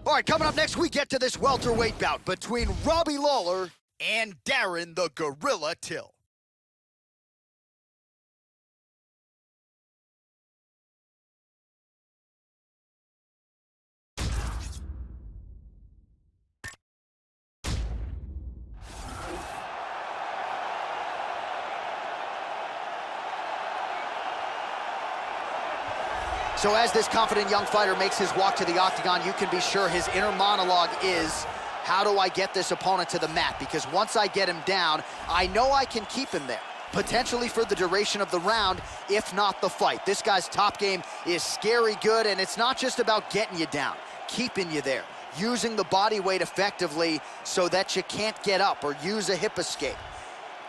All right, coming up next, we get to this welterweight bout between Robbie Lawler and Darren the Gorilla Till. So as this confident young fighter makes his walk to the octagon, you can be sure his inner monologue is, how do I get this opponent to the mat? Because once I get him down, I know I can keep him there, potentially for the duration of the round, if not the fight. This guy's top game is scary good, and it's not just about getting you down, keeping you there, using the body weight effectively so that you can't get up or use a hip escape.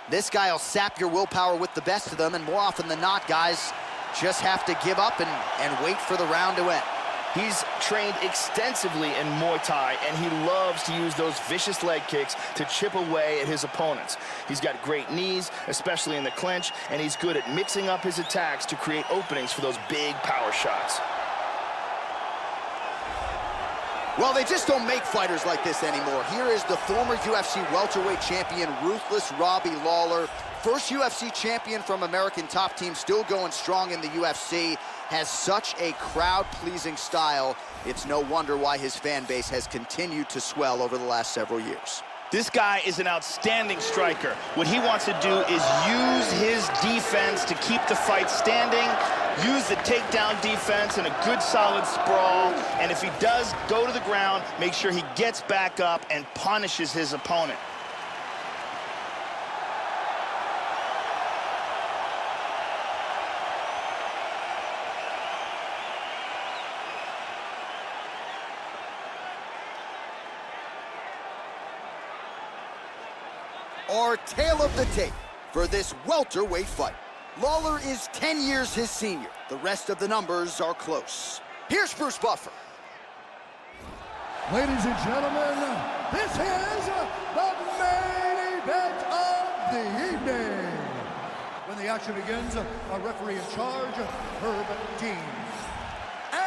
This guy will sap your willpower with the best of them, and more often than not, guys just have to give up and wait for the round to end. He's trained extensively in Muay Thai, and he loves to use those vicious leg kicks to chip away at his opponents. He's got great knees, especially in the clinch, and he's good at mixing up his attacks to create openings for those big power shots. Well, they just don't make fighters like this anymore. Here is the former UFC welterweight champion, ruthless Robbie Lawler. First UFC champion from American Top Team, still going strong in the UFC. Has such a crowd-pleasing style. It's no wonder why his fan base has continued to swell over the last several years. This guy is an outstanding striker. What he wants to do is use his defense to keep the fight standing, use the takedown defense and a good solid sprawl, and if he does go to the ground, make sure he gets back up and punishes his opponent. Our tale of the tape for this welterweight fight. Lawler is 10 years his senior. The rest of the numbers are close. Here's Bruce Buffer. Ladies and gentlemen, this is the main event of the evening. When the action begins, our referee in charge, Herb Dean. And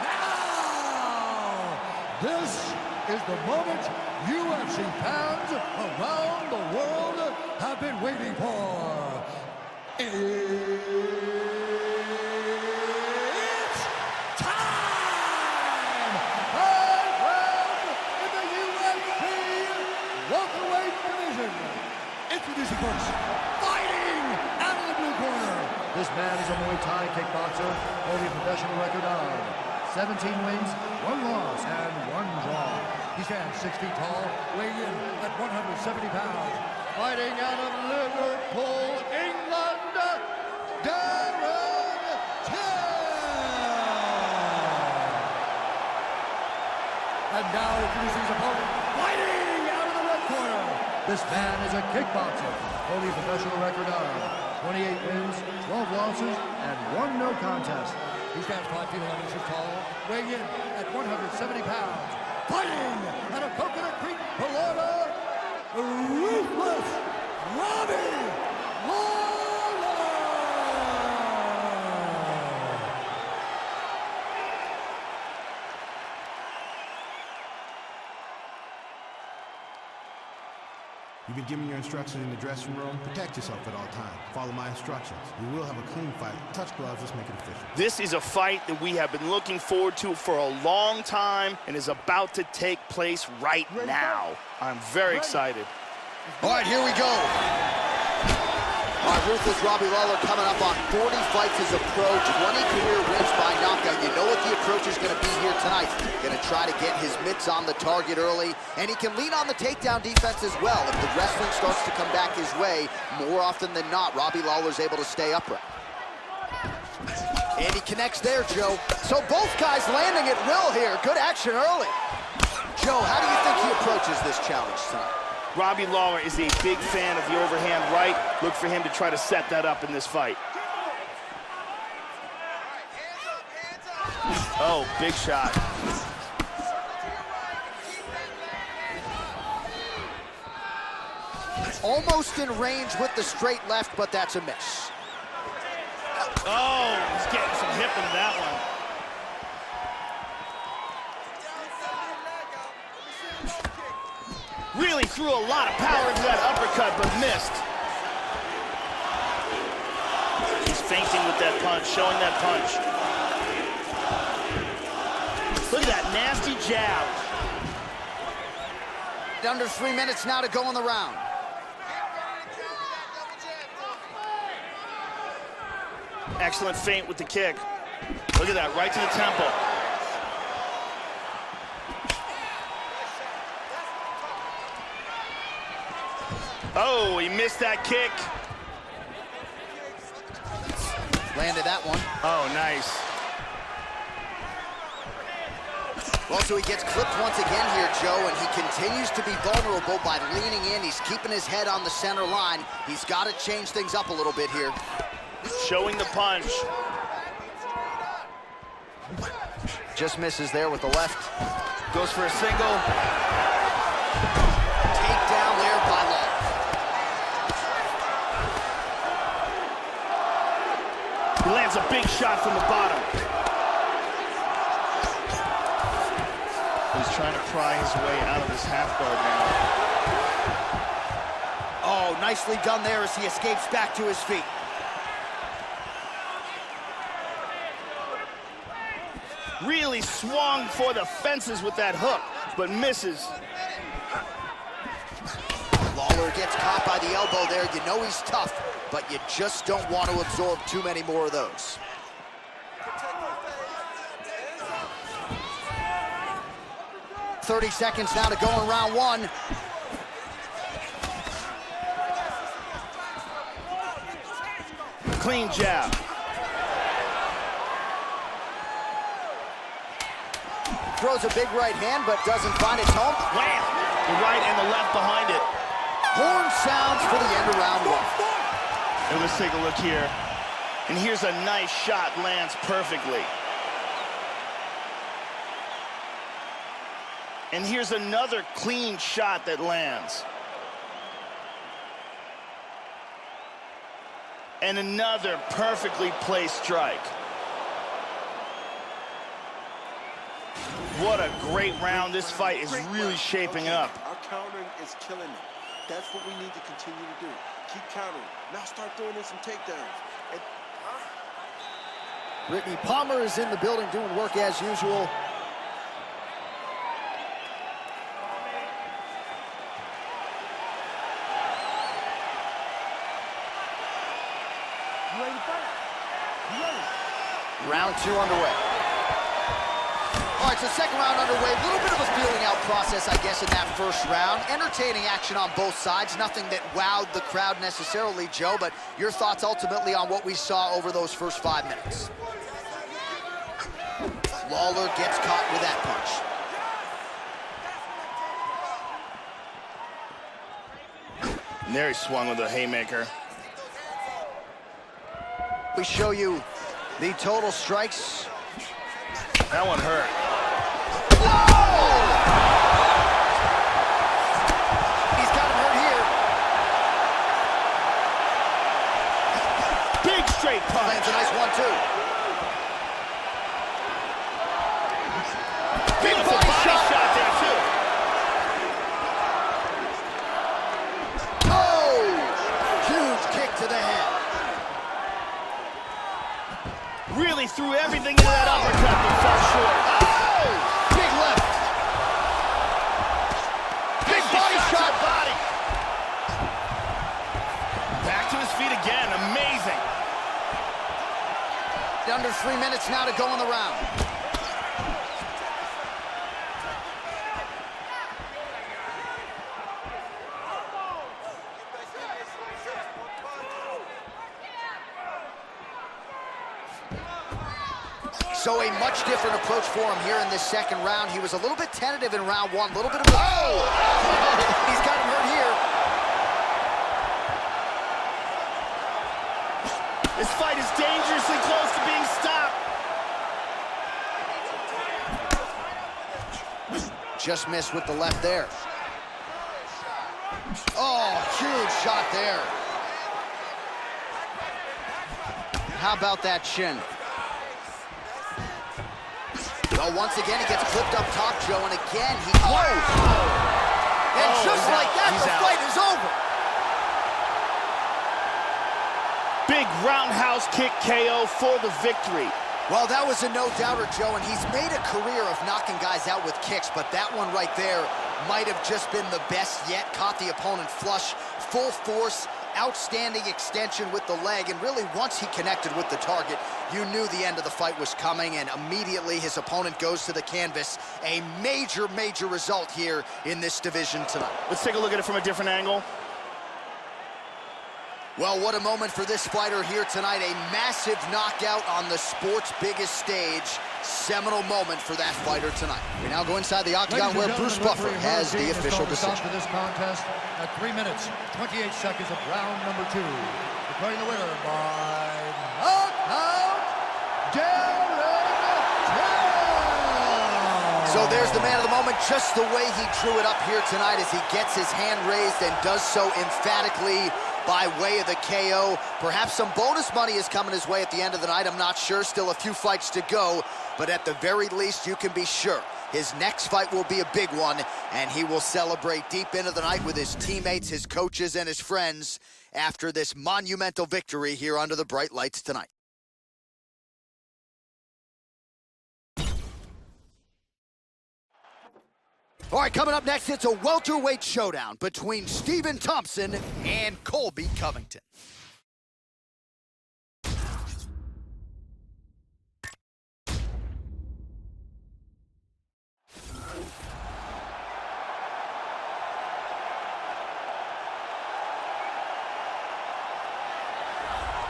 now, this is the moment UFC fans around the world have been waiting for. It's time! Third round in the UFC welterweight division. Introducing first, fighting out of the blue corner. This man is a Muay Thai kickboxer, holding a professional record of 17 wins, 1 loss, and 1 draw. He stands 6 feet tall, weighing in at 170 pounds. Fighting out of Liverpool, England, Darren Till. And now introducing his opponent, fighting out of the red corner. This man is a kickboxer, holding a professional record of 28 wins, 12 losses, and 1 no contest. He stands 5 feet 11 inches tall, weighing in at 170 pounds. Fighting out of Coconut Creek, Florida, ruthless Robbie Lawler! You've been given your instructions in the dressing room. Protect yourself at all times. Follow my instructions. We will have a clean fight. Touch gloves, let's make it official. This is a fight that we have been looking forward to for a long time and is about to take place right now. I'm very excited. All right, here we go. All right, ruthless Robbie Lawler coming up on 40 fights as a pro, 20 career wins by knockout. You know what the approach is going to be here tonight. Going to try to get his mitts on the target early, and he can lean on the takedown defense as well. If the wrestling starts to come back his way, more often than not, Robbie Lawler's able to stay upright. And he connects there, Joe. So both guys landing at will here. Good action early. Joe, how do you think he approaches this challenge tonight? Robbie Lawler is a big fan of the overhand right. Look for him to try to set that up in this fight. Oh, big shot. Almost in range with the straight left, but that's a miss. Oh, he's getting some hip into that one. threw a lot of power into that uppercut, but missed. He's feinting with that punch, showing that punch. Look at that nasty jab. Under 3 minutes now to go in the round. Excellent feint with the kick. Look at that, right to the temple. Oh, he missed that kick. Landed that one. Oh, nice. Well, so he gets clipped once again here, Joe, and he continues to be vulnerable by leaning in. He's keeping his head on the center line. He's got to change things up a little bit here. Showing the punch. Just misses there with the left. Goes for a single. Takedown there by Lawler. He lands a big shot from the bottom. He's trying to pry his way out of this half guard now. Oh, nicely done there as he escapes back to his feet. Really swung for the fences with that hook, but misses. Lawler gets caught by the elbow there. You know he's tough, but you just don't want to absorb too many more of those. "30 seconds now to go in round one. Clean jab. Throws a big right hand, but doesn't find its home. Wham! The right and the left behind it. Horn sounds for the end of round one. And let's take a look here. And here's a nice shot, lands perfectly. And here's another clean shot that lands. And another perfectly placed strike. What a great round. This fight is really shaping up. Our countering is killing them. That's what we need to continue to do. Keep countering. Now start throwing in some takedowns. Brittany Palmer is in the building doing work as usual. Round two underway. All right, so second round underway. A little bit of a feeling out process, I guess, in that first round. Entertaining action on both sides. Nothing that wowed the crowd necessarily, Joe, but your thoughts ultimately on what we saw over those first 5 minutes. Lawler gets caught with that punch. And there he swung with a haymaker. We show you the total strikes. That one hurt. He's got him hurt here. Big straight punch. Lands a nice one, too. Beautiful body shot there, too. Oh! Huge kick to the head. Really threw everything into that uppercut, but fell short. Oh! Big left. Big body shot. Body. Back to his feet again. Amazing. Under 3 minutes now to go in the round. So a much different approach for him here in this second round. He was a little bit tentative in round one, a little bit of... Oh! He's got him hurt here. This fight is dangerously close to being stopped. Just missed with the left there. Oh, huge shot there. How about that shin? Oh, once again, he gets clipped up top, Joe, and again, he... Whoa! And just like that, the fight is over. Big roundhouse kick KO for the victory. Well, that was a no-doubter, Joe, and he's made a career of knocking guys out with kicks, but that one right there might have just been the best yet. Caught the opponent flush, full force, outstanding extension with the leg, and really once he connected with the target, you knew the end of the fight was coming, and immediately his opponent goes to the canvas. A major, major result here in this division tonight. Let's take a look at it from a different angle. Well, what a moment for this fighter here tonight. A massive knockout on the sport's biggest stage. Seminal moment for that fighter tonight. We now go inside the octagon where Bruce Buffer has the official decision. To this contest at 3 minutes, 28 seconds of round number 2. Declaring the winner by knockout, So there's the man of the moment, just the way he drew it up here tonight as he gets his hand raised and does so emphatically by way of the KO. Perhaps some bonus money is coming his way at the end of the night. I'm not sure. Still a few fights to go. But at the very least, you can be sure his next fight will be a big one, and he will celebrate deep into the night with his teammates, his coaches, and his friends after this monumental victory here under the bright lights tonight. All right, coming up next, it's a welterweight showdown between Stephen Thompson and Colby Covington.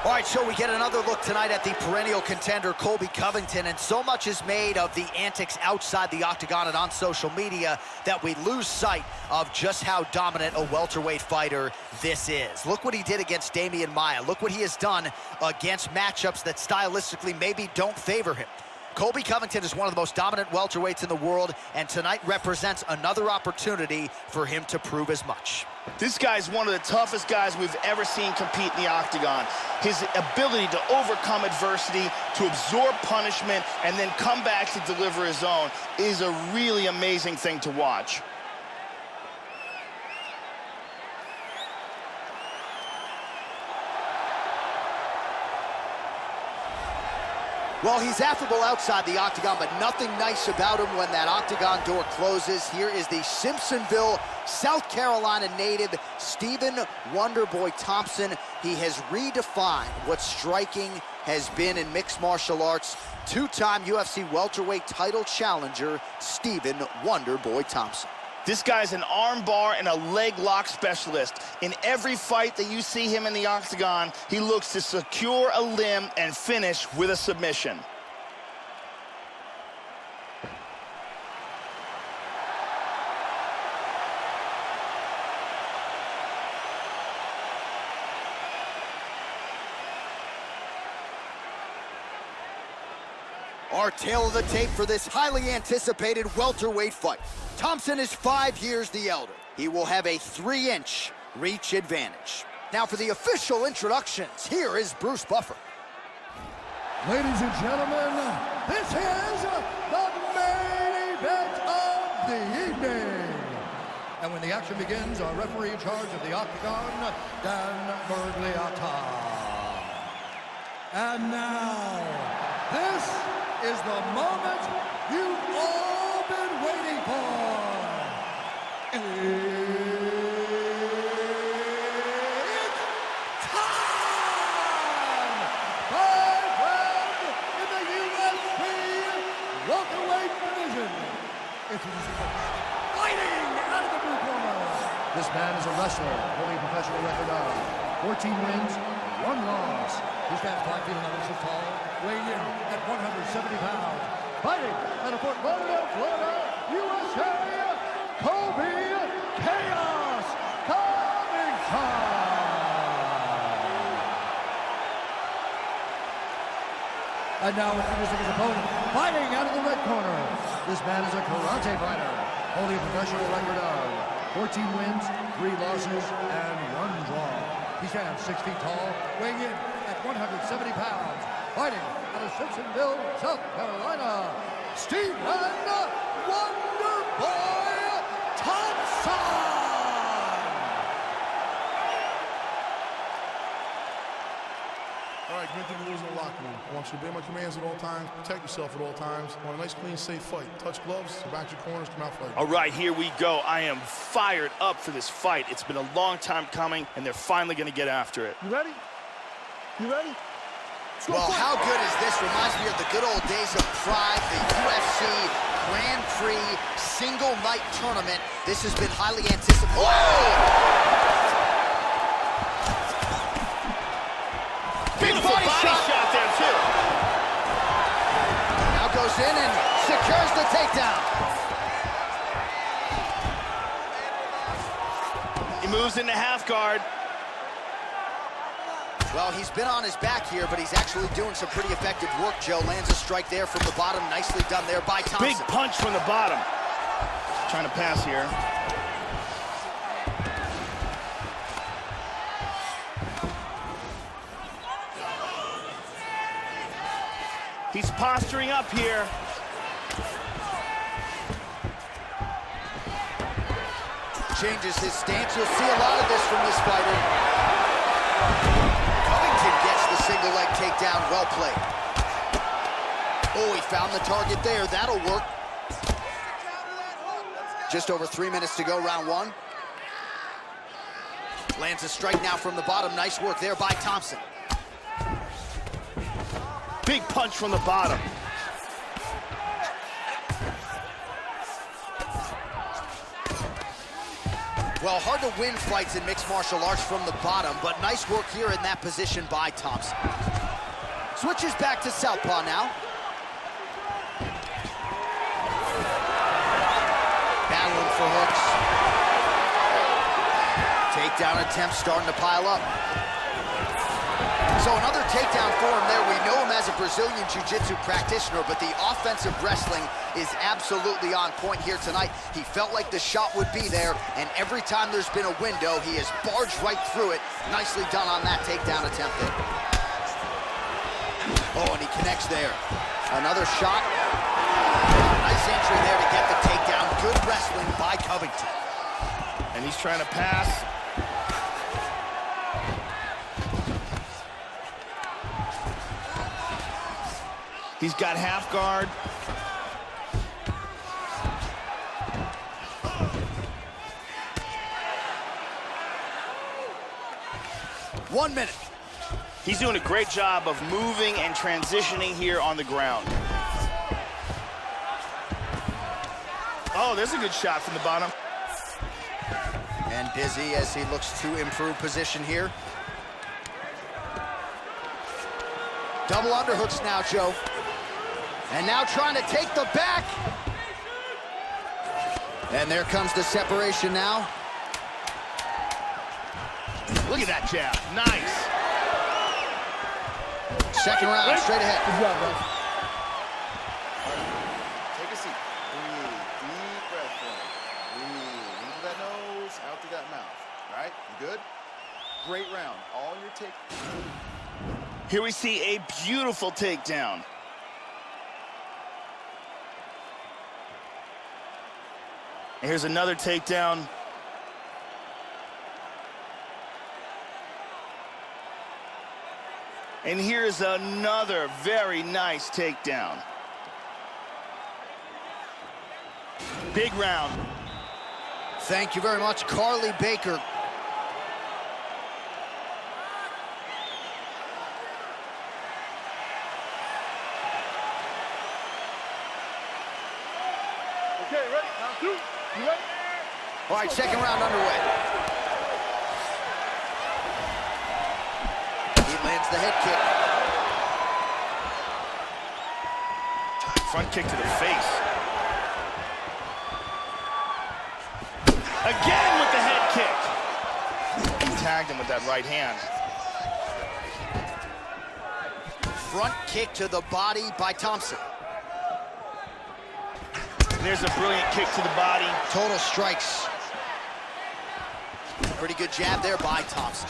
All right, so we get another look tonight at the perennial contender, Colby Covington, and so much is made of the antics outside the octagon and on social media that we lose sight of just how dominant a welterweight fighter this is. Look what he did against Damian Maia. Look what he has done against matchups that stylistically maybe don't favor him. Colby Covington is one of the most dominant welterweights in the world, and tonight represents another opportunity for him to prove as much. This guy's one of the toughest guys we've ever seen compete in the octagon. His ability to overcome adversity, to absorb punishment, and then come back to deliver his own is a really amazing thing to watch. Well, he's affable outside the octagon, but nothing nice about him when that octagon door closes. Here is the Simpsonville, South Carolina native, Stephen Wonderboy Thompson. He has redefined what striking has been in mixed martial arts. Two-time UFC welterweight title challenger, Stephen Wonderboy Thompson. This guy's an arm bar and a leg lock specialist. In every fight that you see him in the octagon, he looks to secure a limb and finish with a submission. Our tale of the tape for this highly anticipated welterweight fight. Thompson is 5 years the elder. He will have a 3-inch reach advantage. Now for the official introductions, here is Bruce Buffer. Ladies and gentlemen, this is the main event of the evening. And when the action begins, our referee in charge of the octagon, Dan Bergliata. And now, this is the moment you've all been waiting for. It's time! Third round in the UFC welterweight division. Introducing first, fighting out of the blue corner. This man is a wrestler, holding a professional record of 14 wins, 1 loss. He stands 5 feet 11 inches tall, weighing in at 170 pounds. Fighting out of Fort Lauderdale, Florida, USA, Colby Chaos Covington. And now introducing his opponent, fighting out of the red corner. This man is a karate fighter, holding a professional record of 14 wins, 3 losses, and 1 draw. He stands 6 feet tall, weighing in at 170 pounds. Fighting out of Simpsonville, South Carolina, Stephen Wonderboy Thompson. documenting the rules in the locker room. I want you to obey my commands at all times, protect yourself at all times. I want a nice, clean, safe fight. Touch gloves, back your corners, come out fighting. All right, here we go. I am fired up for this fight. It's been a long time coming, and they're finally going to get after it. You ready? You ready? Well, how good is this? Reminds me of the good old days of Prix, the UFC Grand Prix single night tournament. This has been highly anticipated. Beautiful body shot there, too. Now goes in and secures the takedown. He moves into half guard. Well, he's been on his back here, but he's actually doing some pretty effective work, Joe. Lands a strike there from the bottom. Nicely done there by Thompson. Big punch from the bottom. Trying to pass here. He's posturing up here. Changes his stance. You'll see a lot of this from this fighter. Covington gets the single leg takedown. Well played. Oh, he found the target there. That'll work. Just over 3 minutes to go, round one. Lands a strike now from the bottom. Nice work there by Thompson. Big punch from the bottom. Well, hard to win fights in mixed martial arts from the bottom, but nice work here in that position by Thompson. Switches back to southpaw now. Battling for hooks. Takedown attempts starting to pile up. So another takedown for him there. We know him as a Brazilian Jiu-Jitsu practitioner, but the offensive wrestling is absolutely on point here tonight. He felt like the shot would be there, and every time there's been a window, he has barged right through it. Nicely done on that takedown attempt there. Oh, and he connects there. Another shot. Nice entry there to get the takedown. Good wrestling by Covington. And he's trying to pass. He's got half guard. One minute. He's doing a great job of moving and transitioning here on the ground. Oh, there's a good shot from the bottom. And busy as he looks to improve position here. Double underhooks now, Joe. And now trying to take the back. And there comes the separation now. Look at that jab. Nice. Second round, straight ahead. Good job, guys. Take a seat. Breathe. Deep breath in. Breathe. In through that nose, out through that mouth. All right? You good? Great round. All your take. Here we see a beautiful takedown. And here's another takedown. And here's another very nice takedown. Big round. Thank you very much, Carly Baker. Okay, ready? Round two. You ready? All right, second round underway. He lands the head kick. Front kick to the face. Again with the head kick. He tagged him with that right hand. Front kick to the body by Thompson. There's a brilliant kick to the body. Total strikes. Pretty good jab there by Thompson.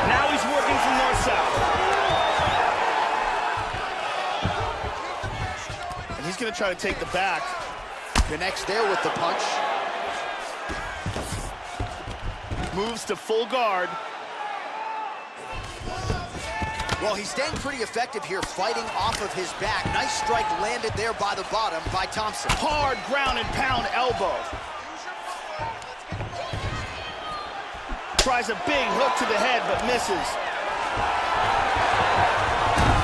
Now he's working from north-south. And he's going to try to take the back. Connects there with the punch. moves to full guard. Well, he's staying pretty effective here, fighting off of his back. Nice strike landed there by the bottom by Thompson. Hard ground and pound elbow. Tries a big hook to the head, but misses.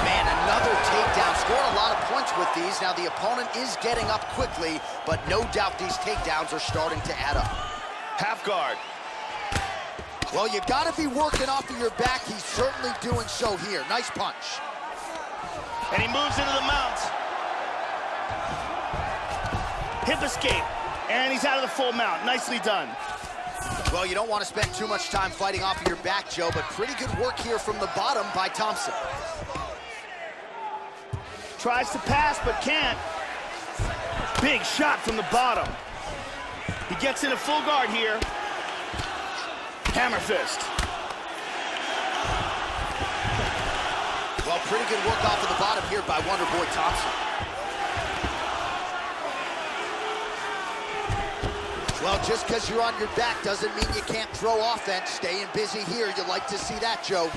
Man, another takedown. Scored a lot of points with these. Now, the opponent is getting up quickly, but no doubt these takedowns are starting to add up. Half guard. Well, you got to be working off of your back. He's certainly doing so here. Nice punch. And he moves into the mount. Hip escape. And he's out of the full mount. Nicely done. Well, you don't want to spend too much time fighting off of your back, Joe, but pretty good work here from the bottom by Thompson. Tries to pass, but can't. Big shot from the bottom. He gets into full guard here. Hammer fist. Well, pretty good work off of the bottom here by Wonder Boy Thompson. Well, just because you're on your back doesn't mean you can't throw offense. Staying busy here. You like to see that, Joe.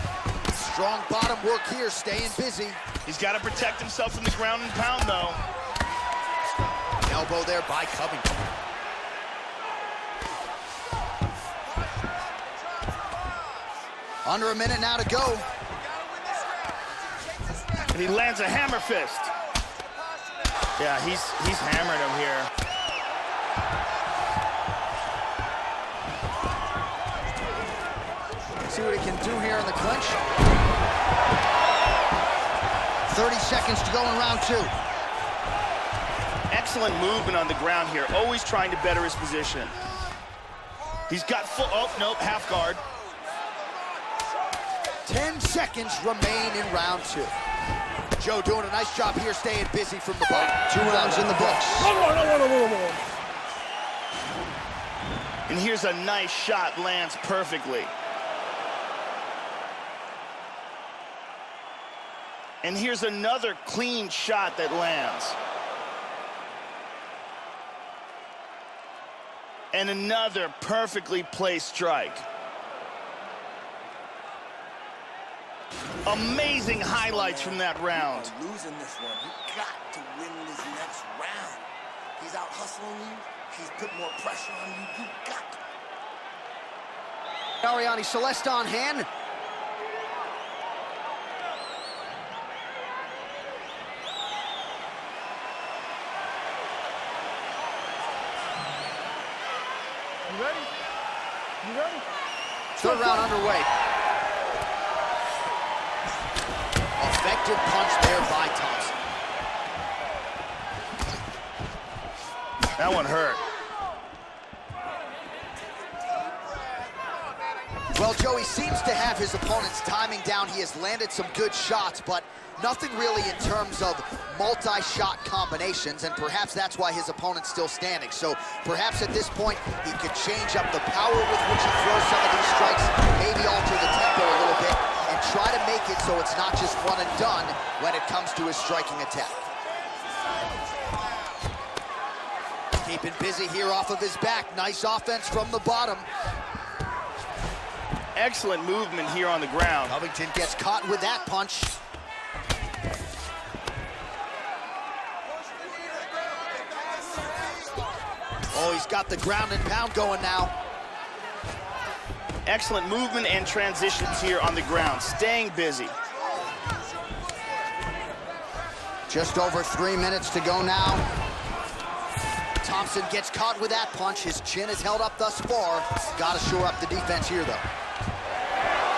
Strong bottom work here, staying busy. He's got to protect himself from the ground and pound, though. Elbow there by Covington. Under a minute now to go. And he lands a hammer fist. Yeah, he's hammering him here. See what he can do here in the clinch. 30 seconds to go in round 2. Excellent movement on the ground here, always trying to better his position. He's got full, oh, nope, half guard. 10 seconds remain in round 2. Joe doing a nice job here, staying busy from the bottom. 2 rounds in the books. And here's a nice shot, lands perfectly. And here's another clean shot that lands. And another perfectly placed strike. Amazing highlights from that round. Losing this one, you got to win this next round. He's out hustling you. He's put more pressure on you. You got to. Ariane Celeste on hand. You ready? You ready? Third round underway. Effective punch there by Thompson. That one hurt. Well, Joey seems to have his opponent's timing down. He has landed some good shots, but nothing really in terms of multi-shot combinations, and perhaps that's why his opponent's still standing. So perhaps at this point, he could change up the power with which he throws some of these strikes, maybe alter the tempo a little bit, and try to make it so it's not just one and done when it comes to his striking attack. Keeping busy here off of his back. Nice offense from the bottom. Excellent movement here on the ground. Covington gets caught with that punch. Oh, he's got the ground and pound going now. Excellent movement and transitions here on the ground, staying busy. Just over 3 minutes to go now. Thompson gets caught with that punch. His chin is held up thus far. Got to shore up the defense here, though.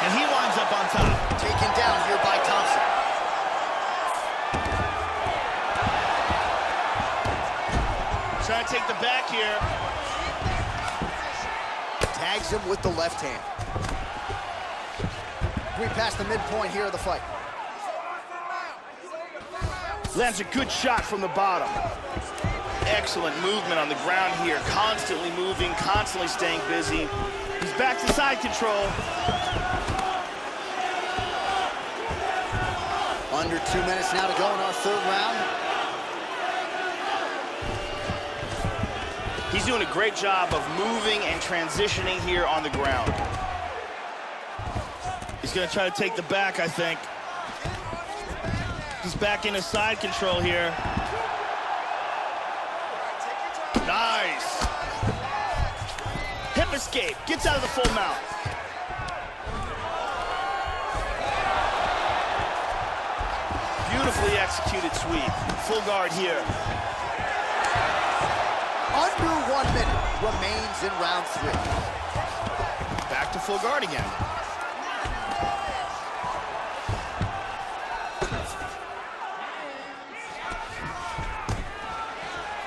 And he winds up on top. Taken down here by Thompson. Trying to take the back here. Tags him with the left hand. We passed the midpoint here of the fight. Lands a good shot from the bottom. Excellent movement on the ground here. Constantly moving, constantly staying busy. He's back to side control. Under 2 minutes now to go in our third round. He's doing a great job of moving and transitioning here on the ground. He's gonna try to take the back, I think. He's back into side control here. Nice. Hip escape, gets out of the full mount. Beautifully executed sweep. Full guard here. Under 1 minute remains in round 3. Back to full guard again.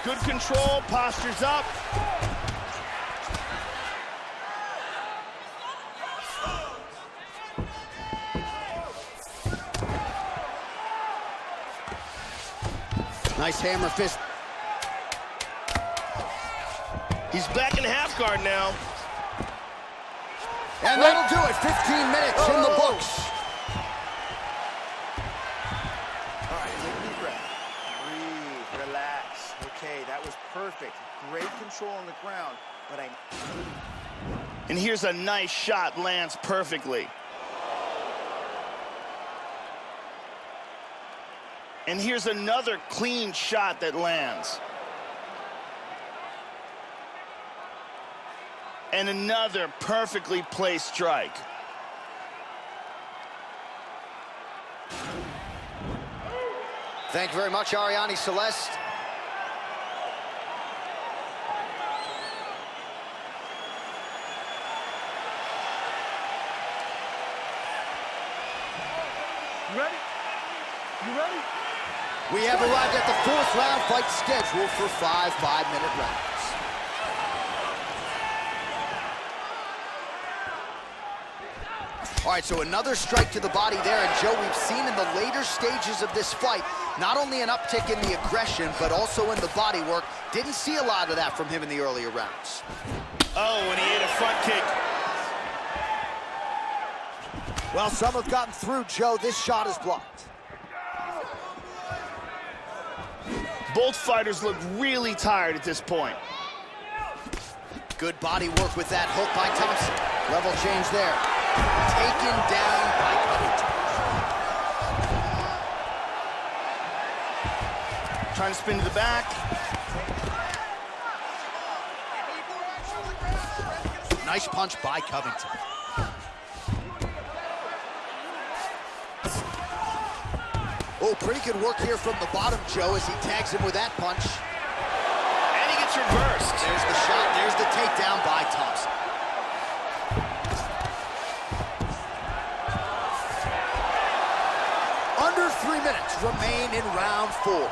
Good control, postures up. Nice hammer fist. He's back in half guard now. And that'll do it. 15 minutes in the books. All right, take a deep breath. Breathe, relax. Okay, that was perfect. Great control on the ground, but And here's a nice shot, lands perfectly. And here's another clean shot that lands. And another perfectly placed strike. Thank you very much, Ariane Celeste. You ready? You ready? We have arrived at the 4th round fight scheduled for 5 5-minute rounds. All right, so another strike to the body there, and Joe, we've seen in the later stages of this fight, not only an uptick in the aggression, but also in the body work. Didn't see a lot of that from him in the earlier rounds. Oh, and he hit a front kick. Well, some have gotten through, Joe. This shot is blocked. Both fighters look really tired at this point. Good body work with that hook by Thompson. Level change there. Taken down by Covington. Trying to spin to the back. Nice punch by Covington. Oh, pretty good work here from the bottom, Joe, as he tags him with that punch. And he gets reversed. There's the shot. There's the takedown by Thompson. Under 3 minutes remain in round 4.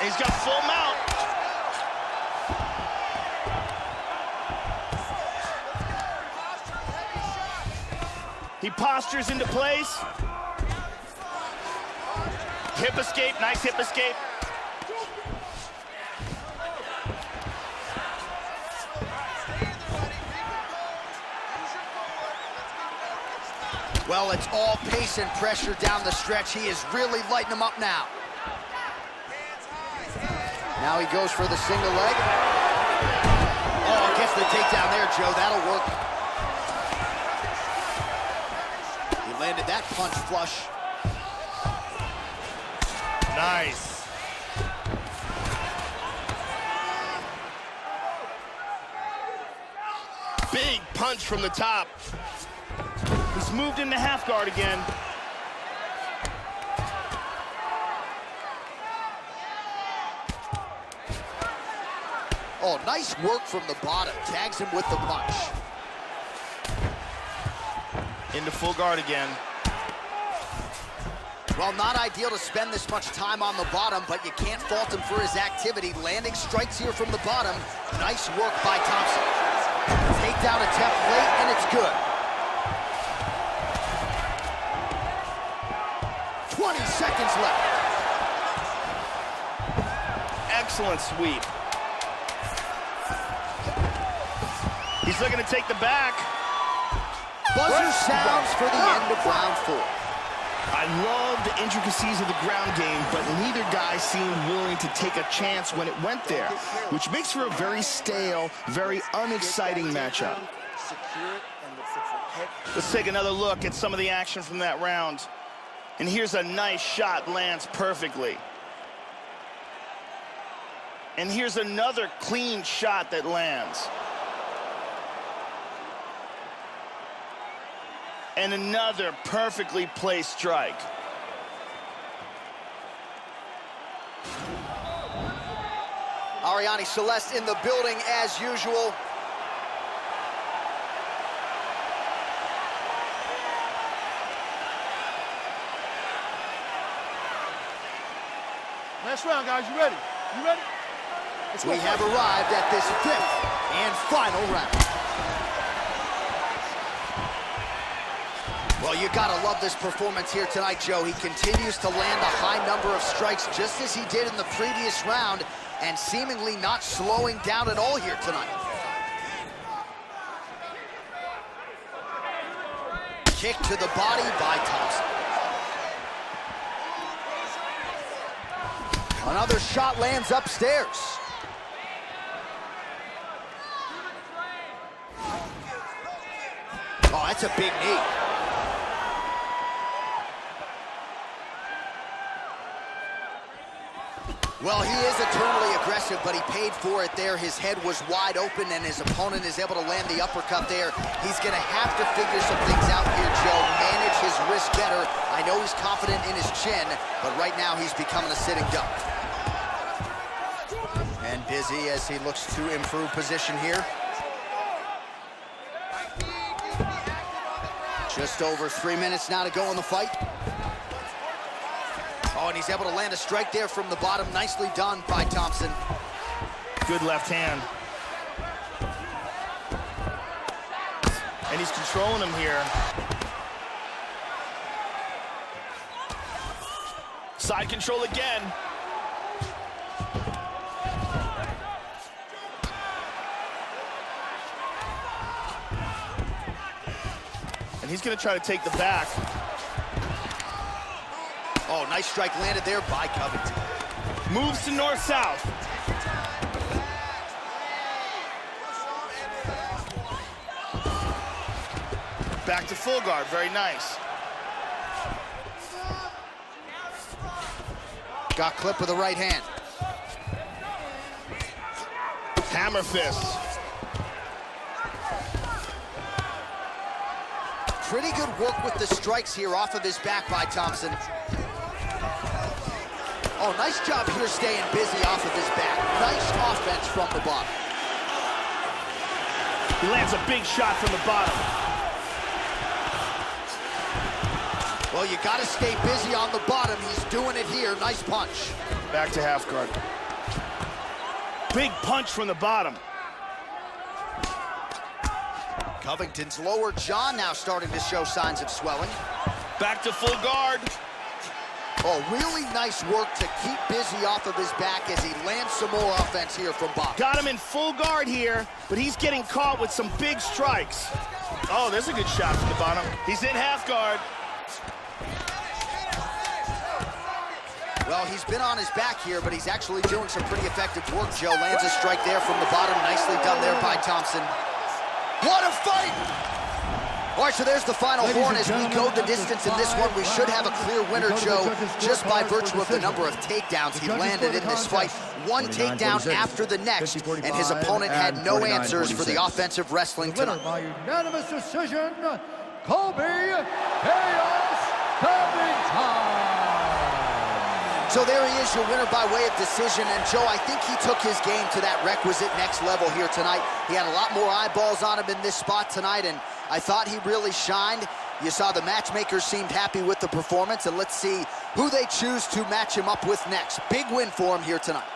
He's got full mount. He postures into place. Hip escape, nice hip escape. Well, it's all pace and pressure down the stretch. He is really lighting him up now. Now he goes for the single leg. Oh, gets the takedown there, Joe. That'll work. He landed that punch flush. Nice. Big punch from the top. He's moved into half guard again. Oh, nice work from the bottom. Tags him with the punch. Into full guard again. Well, not ideal to spend this much time on the bottom, but you can't fault him for his activity. Landing strikes here from the bottom. Nice work by Thompson. Takedown attempt late, and it's good. 20 seconds left. Excellent sweep. He's looking to take the back. Buzzer sounds for the end of round 4. I love the intricacies of the ground game, but neither guy seemed willing to take a chance when it went there, which makes for a very stale, very unexciting matchup. Let's take another look at some of the action from that round. And here's a nice shot, lands perfectly. And here's another clean shot that lands. And another perfectly placed strike. Ariane Celeste in the building as usual. Last round, guys. You ready? You ready? We have arrived at this 5th and final round. Well, you gotta love this performance here tonight, Joe. He continues to land a high number of strikes just as he did in the previous round and seemingly not slowing down at all here tonight. Kick to the body by Thompson. Another shot lands upstairs. Oh, that's a big knee. Well, he is eternally aggressive, but he paid for it there. His head was wide open, and his opponent is able to land the uppercut there. He's going to have to figure some things out here, Joe. Manage his wrist better. I know he's confident in his chin, but right now he's becoming a sitting duck. And busy as he looks to improve position here. Just over 3 minutes now to go in the fight. Oh, and he's able to land a strike there from the bottom. Nicely done by Thompson. Good left hand. And he's controlling him here. Side control again. And he's going to try to take the back. Oh, nice strike landed there by Covington. Moves to north-south. Back to full guard, very nice. Got clipped with the right hand. Hammer fist. Pretty good work with the strikes here off of his back by Thompson. Oh, nice job here staying busy off of his back. Nice offense from the bottom. He lands a big shot from the bottom. Well, you got to stay busy on the bottom. He's doing it here. Nice punch. Back to half guard. Big punch from the bottom. Covington's lower jaw now starting to show signs of swelling. Back to full guard. Oh, really nice work to keep busy off of his back as he lands some more offense here from bottom. Got him in full guard here, but he's getting caught with some big strikes. Oh, there's a good shot from the bottom. He's in half guard. Well, he's been on his back here, but he's actually doing some pretty effective work, Joe. Lands a strike there from the bottom. Nicely done there by Thompson. What a fight! All right, so there's the final horn. As we go the distance in this one, we should have a clear winner, Joe, just by virtue of the number of takedowns he landed in this fight. One takedown after the next, and his opponent had no answers for the offensive wrestling tonight. By unanimous decision, Colby Chaos Covington. So there he is, your winner by way of decision. And Joe, I think he took his game to that requisite next level here tonight. He had a lot more eyeballs on him in this spot tonight, and I thought he really shined. You saw the matchmakers seemed happy with the performance, and let's see who they choose to match him up with next. Big win for him here tonight.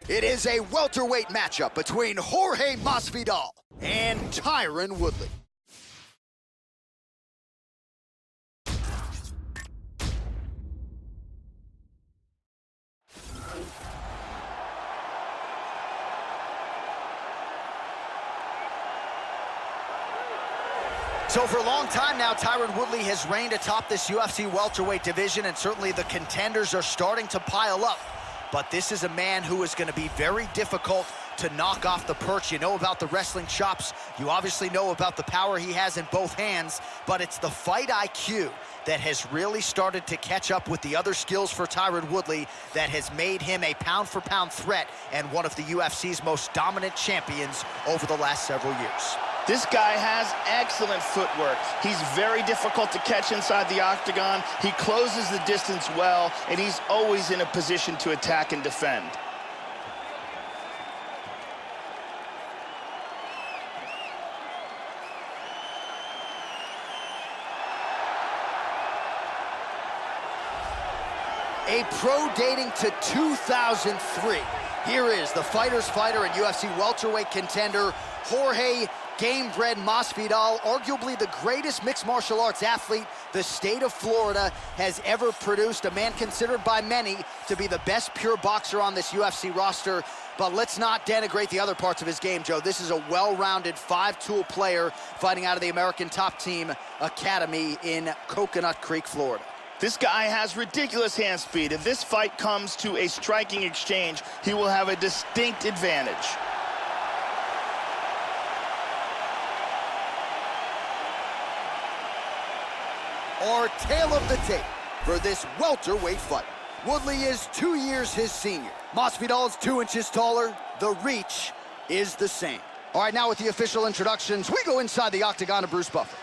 It is a welterweight matchup between Jorge Masvidal and Tyron Woodley. So for a long time now, Tyron Woodley has reigned atop this UFC welterweight division, and certainly the contenders are starting to pile up. But this is a man who is going to be very difficult to knock off the perch. You know about the wrestling chops. You obviously know about the power he has in both hands, but it's the fight IQ that has really started to catch up with the other skills for Tyron Woodley that has made him a pound-for-pound threat and one of the UFC's most dominant champions over the last several years. This guy has excellent footwork. He's very difficult to catch inside the octagon. He closes the distance well, and he's always in a position to attack and defend. A pro dating to 2003. Here is the fighter's fighter and UFC welterweight contender, Jorge Gamebred Masvidal, arguably the greatest mixed martial arts athlete the state of Florida has ever produced, a man considered by many to be the best pure boxer on this UFC roster. But let's not denigrate the other parts of his game, Joe. This is a well-rounded five-tool player fighting out of the American Top Team Academy in Coconut Creek, Florida. This guy has ridiculous hand speed. If this fight comes to a striking exchange, he will have a distinct advantage. Our tale of the tape for this welterweight fight. Woodley is 2 years his senior. Masvidal is 2 inches taller. The reach is the same. All right, now with the official introductions, we go inside the octagon of Bruce Buffer.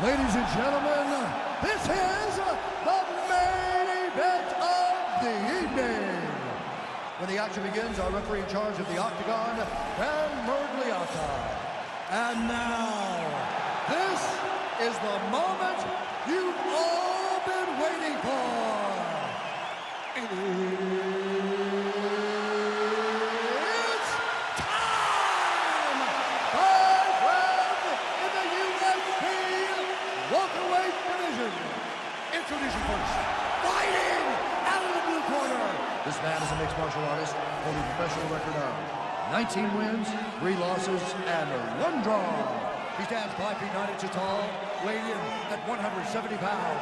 Ladies and gentlemen, this is the main event of the evening. When the action begins, our referee in charge of the octagon, Ben Mergliata. And now, this is the moment you've all been waiting for. It's time! Third round in the UFC welterweight division. Introducing first, fighting out of the blue corner. This man is a mixed martial artist holding a professional record of 19 wins, 3 losses, and 1 draw. He stands 5 feet 9 inches tall, weighing in at 170 pounds.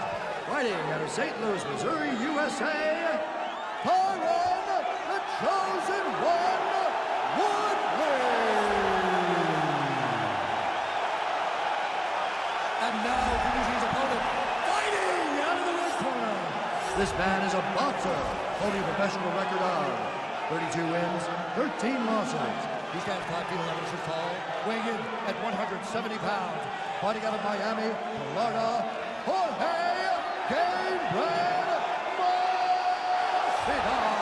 Fighting out of St. Louis, Missouri, USA, Tyron, the Chosen One, Woodley. And now, introducing his opponent, fighting out of the red corner. This man is a boxer, holding a professional record of 32 wins, 13 losses. He stands 5 feet 11 inches tall, weighing in at 170 pounds. Fighting out of Miami, Florida, Jorge Gamebred Masvidal.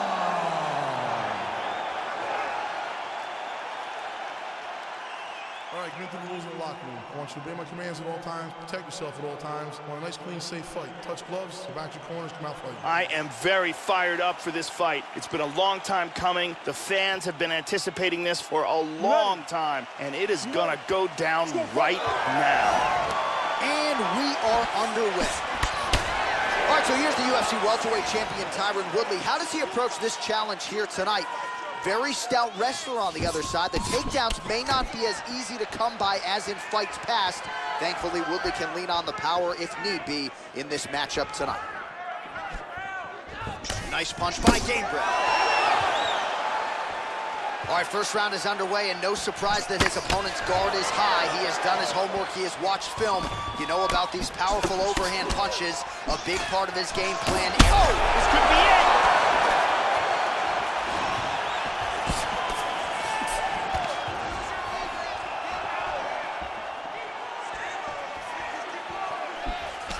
All right, get into the rules in the locker room. I want you to obey my commands at all times, protect yourself at all times. I want a nice, clean, safe fight. Touch gloves, back your corners, come out fighting. I am very fired up for this fight. It's been a long time coming. The fans have been anticipating this for a long time, and it is gonna go down right now. And we are underway. All right, so here's the UFC welterweight champion, Tyron Woodley. How does he approach this challenge here tonight? Very stout wrestler on the other side. The takedowns may not be as easy to come by as in fights past. Thankfully, Woodley can lean on the power if need be in this matchup tonight. Nice punch by Gamebred. All right, first round is underway, and no surprise that his opponent's guard is high. He has done his homework. He has watched film. You know about these powerful overhand punches. A big part of his game plan. Oh, this could be it.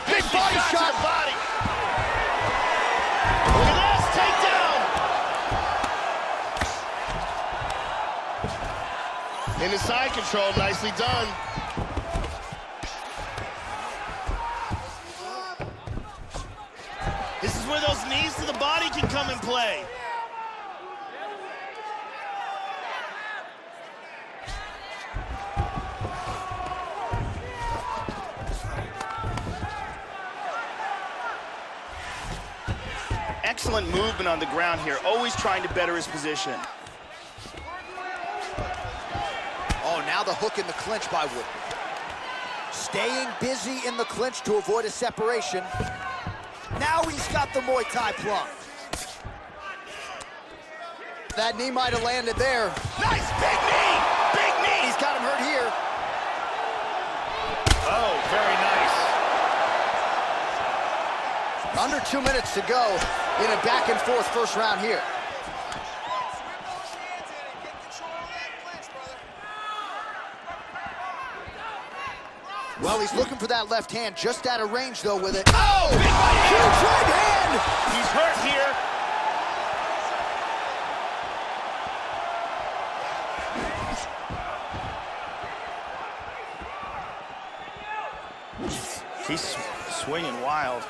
Big body shot. Body. Look at this takedown. Into side control, nicely done. This is where those knees to the body can come and play. Excellent movement on the ground here, always trying to better his position. Oh, now the hook in the clinch by Woodley. Staying busy in the clinch to avoid a separation. Now he's got the Muay Thai plug. That knee might have landed there. Nice big knee! Big knee! He's got him hurt here. Oh, very nice. Under 2 minutes to go in a back-and-forth first round here. Well, he's looking for that left hand, just out of range, though, with it. Oh, big right hand! Huge right hand! He's hurt here. He's swinging wild.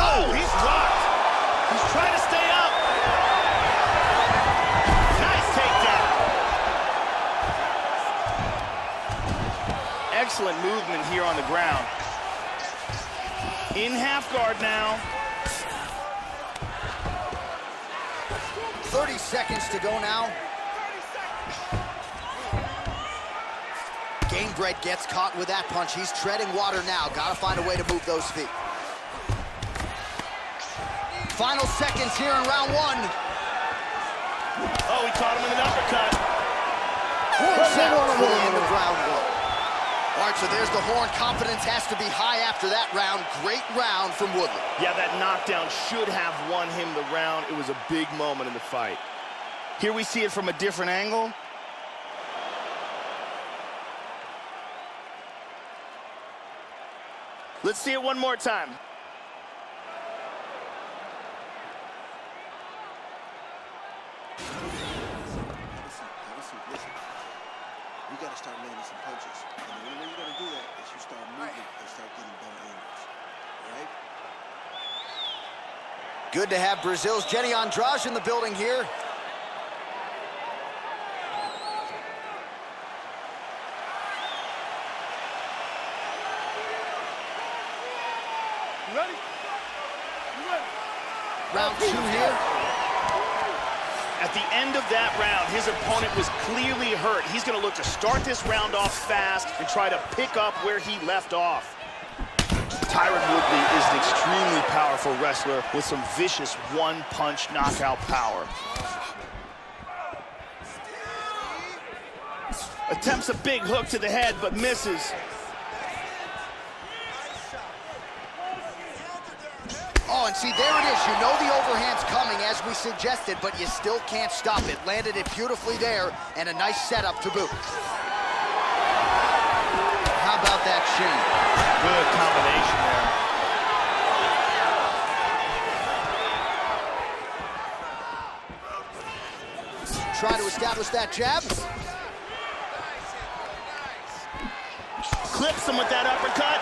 Oh, he's rocked. He's trying to stay up. Nice takedown. Excellent movement here on the ground. In half guard now. 30 seconds to go now. Gamebred gets caught with that punch. He's treading water now. Gotta find a way to move those feet. Final seconds here in round one. Oh, he caught him with an uppercut. Works out for the end of round one. All right, so there's the horn. Confidence has to be high after that round. Great round from Woodley. Yeah, that knockdown should have won him the round. It was a big moment in the fight. Here we see it from a different angle. Let's see it one more time. Listen. You got to start landing some punches. And the only way you're going to do that is you start moving and start getting better angles. All right? Good to have Brazil's Jenny Andrade in the building here. Ready? You ready? Round two here. At the end of that round, his opponent was clearly hurt. He's going to look to start this round off fast and try to pick up where he left off. Tyron Woodley is an extremely powerful wrestler with some vicious one-punch knockout power. Attempts a big hook to the head, but misses. Oh, and see, there it is. You know the overhand's coming, as we suggested, but you still can't stop it. Landed it beautifully there, and a nice setup to boot. How about that shin? Good combination there. Trying to establish that jab. Clips him with that uppercut.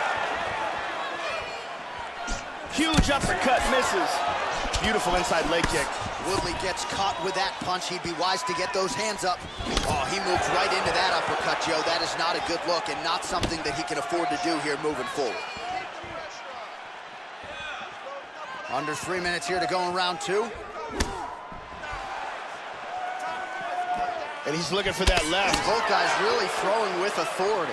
Huge uppercut, misses. Beautiful inside leg kick. Woodley gets caught with that punch. He'd be wise to get those hands up. Oh, he moves right into that uppercut, Joe. That is not a good look and not something that he can afford to do here moving forward. Under 3 minutes here to go in round two. And he's looking for that left. Both guys really throwing with authority.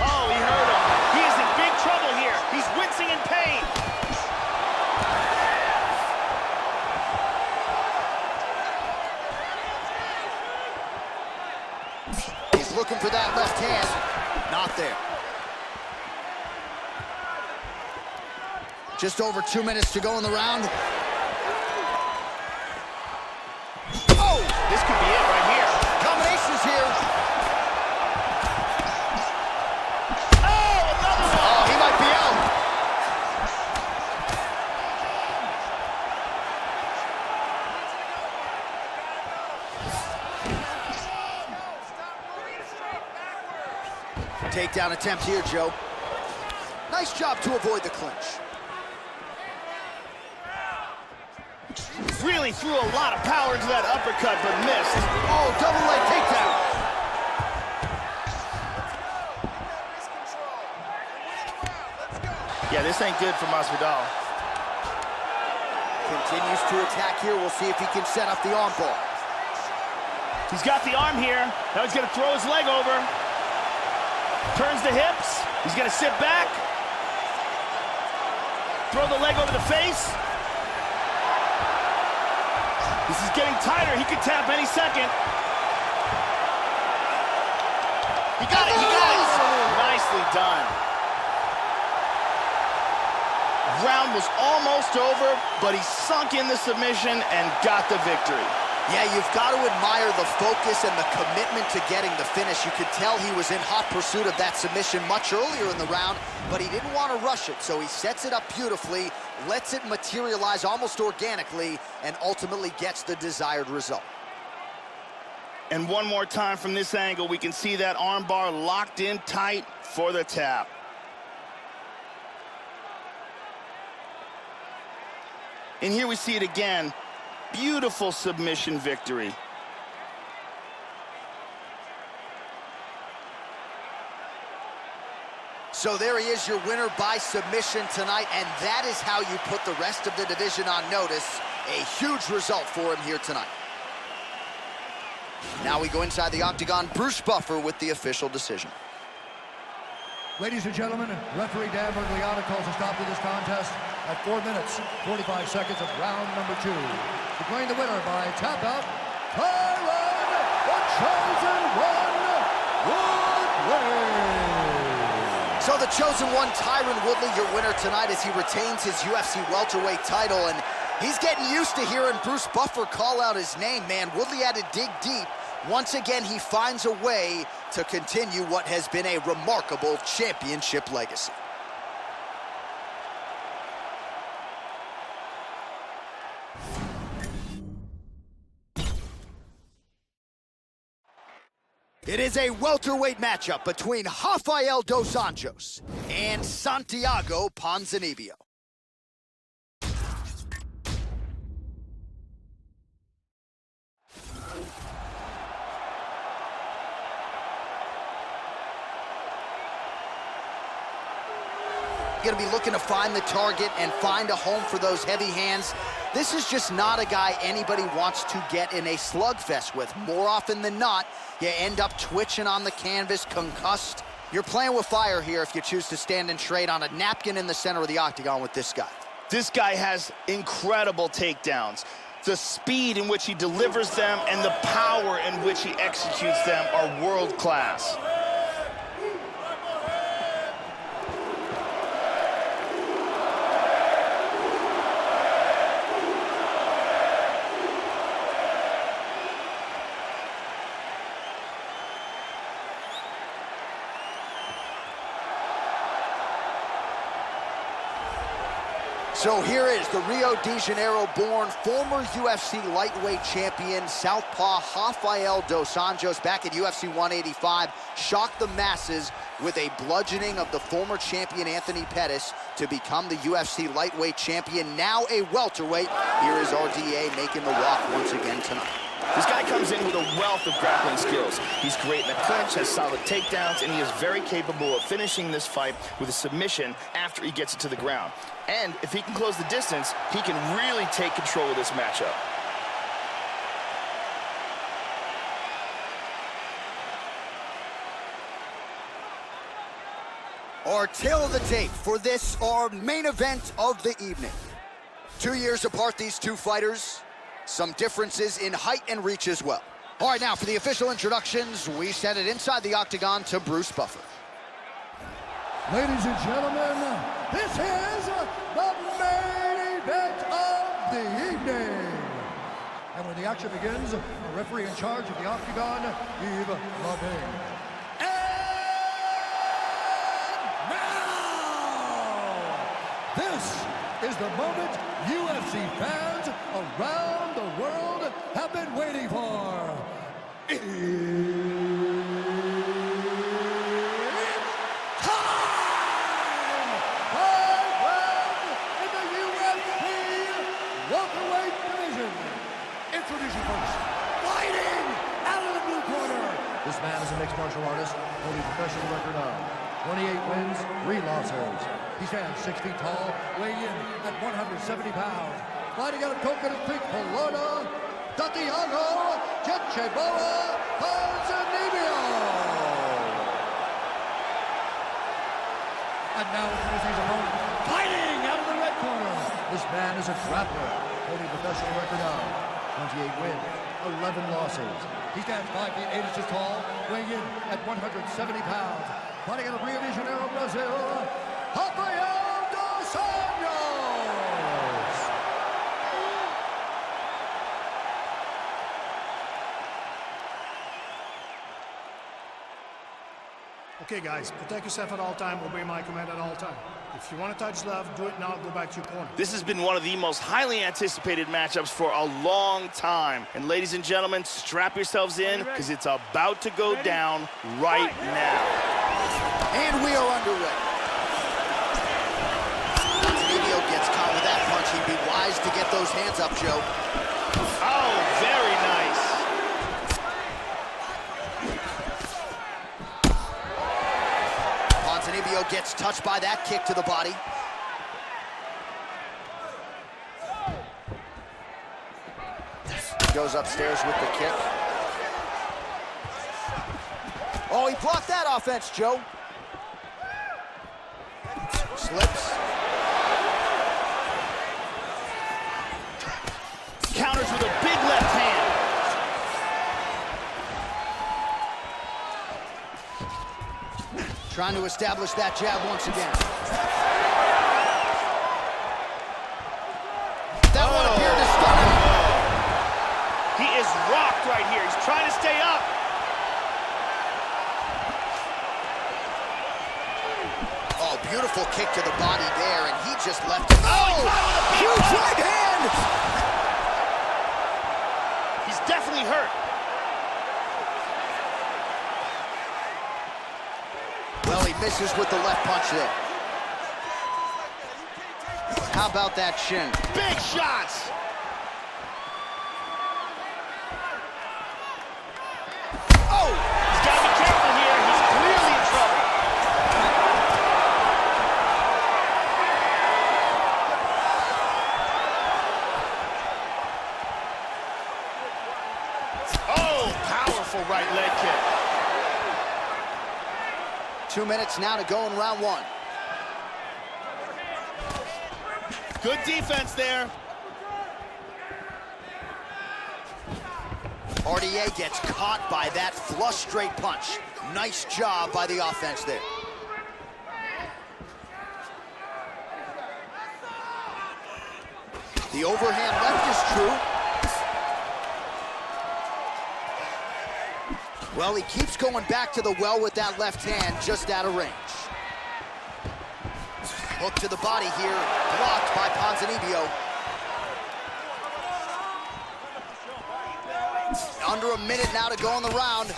Oh, he hurt him. He is in big trouble here. He's wincing in pain. He's looking for that left hand. Not there. Just over 2 minutes to go in the round. Oh, this could be it right here. Combinations here. Oh, another one. Oh, he might be out. Takedown attempt here, Joe. Nice job to avoid the clinch. Really threw a lot of power into that uppercut, but missed. Oh, double leg takedown. Yeah, this ain't good for Masvidal. Continues to attack here. We'll see if he can set up the arm bar. He's got the arm here. Now he's gonna throw his leg over. Turns the hips. He's gonna sit back. Throw the leg over the face. This is getting tighter. He could tap any second. He got it, he got it. Nicely done. Round was almost over, but he sunk in the submission and got the victory. Yeah, you've got to admire the focus and the commitment to getting the finish. You could tell he was in hot pursuit of that submission much earlier in the round, but he didn't want to rush it, so he sets it up beautifully, lets it materialize almost organically, and ultimately gets the desired result. And one more time from this angle, we can see that arm bar locked in tight for the tap. And here we see it again. Beautiful submission victory. So there he is, your winner by submission tonight, and that is how you put the rest of the division on notice. A huge result for him here tonight. Now we go inside the octagon. Bruce Buffer with the official decision. Ladies and gentlemen, referee Dan Bergliano calls a stop to this contest at 4 minutes, 45 seconds of round number 2. Declaring the winner by tap out, Tyron, the Chosen One, Woodley. So the Chosen One, Tyron Woodley, your winner tonight as he retains his UFC welterweight title, and he's getting used to hearing Bruce Buffer call out his name, man. Woodley had to dig deep. Once again, he finds a way to continue what has been a remarkable championship legacy. It is a welterweight matchup between Rafael dos Anjos and Santiago Ponzinibbio. Going to be looking to find the target and find a home for those heavy hands. This is just not a guy anybody wants to get in a slugfest with. More often than not, you end up twitching on the canvas, concussed. You're playing with fire here if you choose to stand and trade on a napkin in the center of the octagon with this guy. This guy has incredible takedowns. The speed in which he delivers them and the power in which he executes them are world class. So here is the Rio de Janeiro-born former UFC lightweight champion, southpaw Rafael dos Anjos, back at UFC 185, shocked the masses with a bludgeoning of the former champion Anthony Pettis to become the UFC lightweight champion, now a welterweight. Here is RDA making the walk once again tonight. This guy comes in with a wealth of grappling skills. He's great in the clinch, has solid takedowns, and he is very capable of finishing this fight with a submission after he gets it to the ground. And if he can close the distance, he can really take control of this matchup. Our tale of the tape for this, our main event of the evening. 2 years apart, these two fighters. Some differences in height and reach as well. All right, now for the official introductions, we send it inside the octagon to Bruce Buffer. Ladies and gentlemen, this is the main event of the evening. And when the action begins, the referee in charge of the octagon, Yves Lavigne. And now, this is the moment UFC fans around the world have been waiting for. It's time! Five rounds in the UFC welterweight division. Introducing first, fighting out of the blue corner. This man is a mixed martial artist, holding a professional record of 28 wins, 3 losses. He stands 6 feet tall, weighing in at 170 pounds. Fighting out of Coconut Creek, Florida, Santiago Ponzinibbio. And now introducing his opponent, fighting out of the red corner. This man is a grappler, holding a professional record of 28 wins, 11 losses. He stands 5 feet 8 inches tall, weighing in at 170 pounds. Fighting out of Rio de Janeiro, Brazil, Rafael dos Anjos. Okay, guys, protect yourself at all time, obey my command at all time. If you want to touch love, do it now, go back to your corner. This has been one of the most highly anticipated matchups for a long time. And ladies and gentlemen, strap yourselves in, because it's about to go down right now. And we are underway. Emilio gets caught with that punch. He'd be wise to get those hands up, Joe. Oh, very nice. Emilio gets touched by that kick to the body. Goes upstairs with the kick. Oh, he blocked that offense, Joe. Slips. Counters with a big left hand. Trying to establish that jab once again. That one appeared to stun him. He is rocked right here. He's trying to stay up. Oh, beautiful kick to the body there, and he just left it. Oh, huge right hand! He's definitely hurt. Well, he misses with the left punch there. How about that shin? Big shots. Oh, he's got to be careful here. He's clearly in trouble. Oh, powerful right leg kick. 2 minutes now to go in round one. Good defense there. RDA gets caught by that flush straight punch. Nice job by the offense there. The overhand left is true. Well, he keeps going back to the well with that left hand, just out of range. Hook to the body here, blocked by Pons. Under a minute now to go in the round.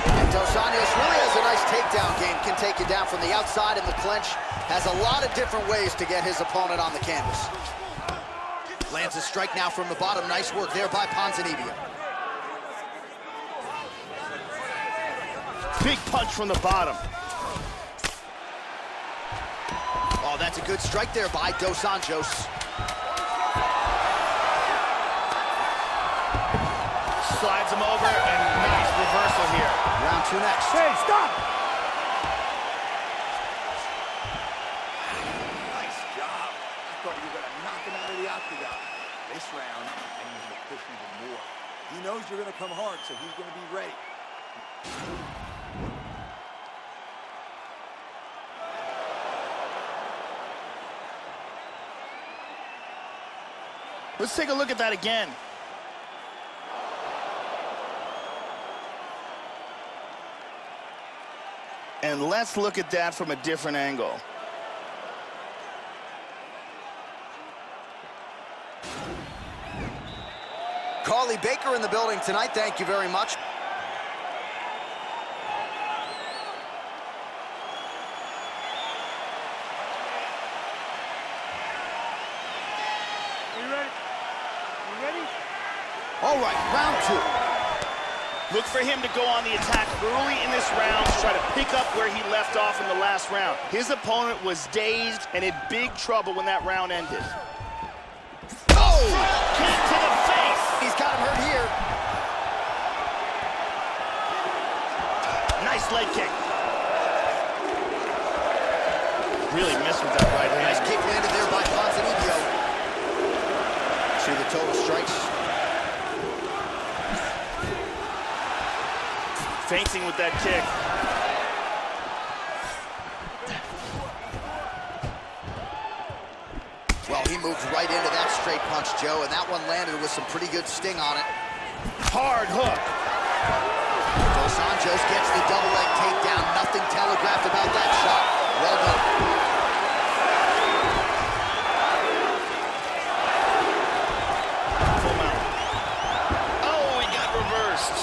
And Dos Anjos really has a nice takedown game. Can take you down from the outside in the clinch. Has a lot of different ways to get his opponent on the canvas. Lands a strike now from the bottom. Nice work there by Pons. Big punch from the bottom. Oh, that's a good strike there by Dos Anjos. Slides him over, and nice reversal here. Round two next. Hey, stop! Nice job. I thought you were going to knock him out of the octagon. This round, and he's going to push even more. He knows you're going to come hard, so he's going to be ready. Let's take a look at that again. And let's look at that from a different angle. Carly Baker in the building tonight. Thank you very much. All right, round two. Look for him to go on the attack early in this round to try to pick up where he left off in the last round. His opponent was dazed and in big trouble when that round ended. Oh! Kick to the face. He's got him hurt here. Nice leg kick. Really missed with that right hand. Nice kick landed there by Pons. See the total strikes. Feinting with that kick. Well, he moved right into that straight punch, Joe, and that one landed with some pretty good sting on it. Hard hook. Dos Anjos gets the double leg takedown. Nothing telegraphed about that shot. Well done. Full mount. Oh, he got reversed.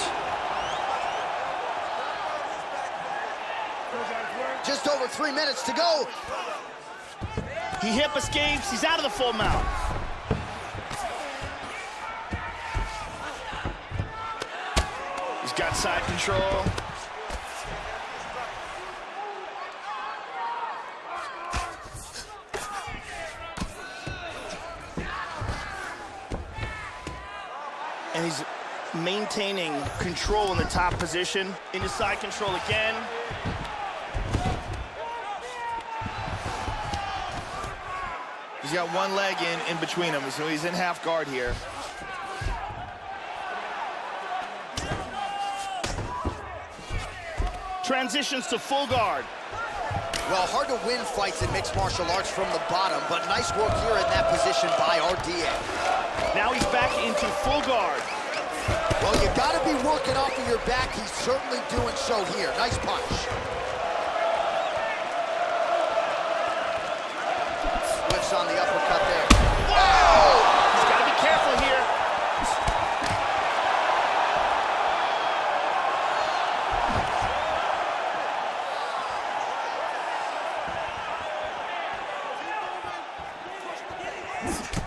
Just over 3 minutes to go. He hip escapes. He's out of the full mount. He's got side control. And he's maintaining control in the top position. Into side control again. He's got one leg in between them, so he's in half guard here. Transitions to full guard. Well, hard to win fights in mixed martial arts from the bottom, but nice work here in that position by RDA. Now he's back into full guard. Well, you got to be working off of your back. He's certainly doing so here. Nice punch. Whiffs on the uppercut there. Whoa! He's got to be careful here.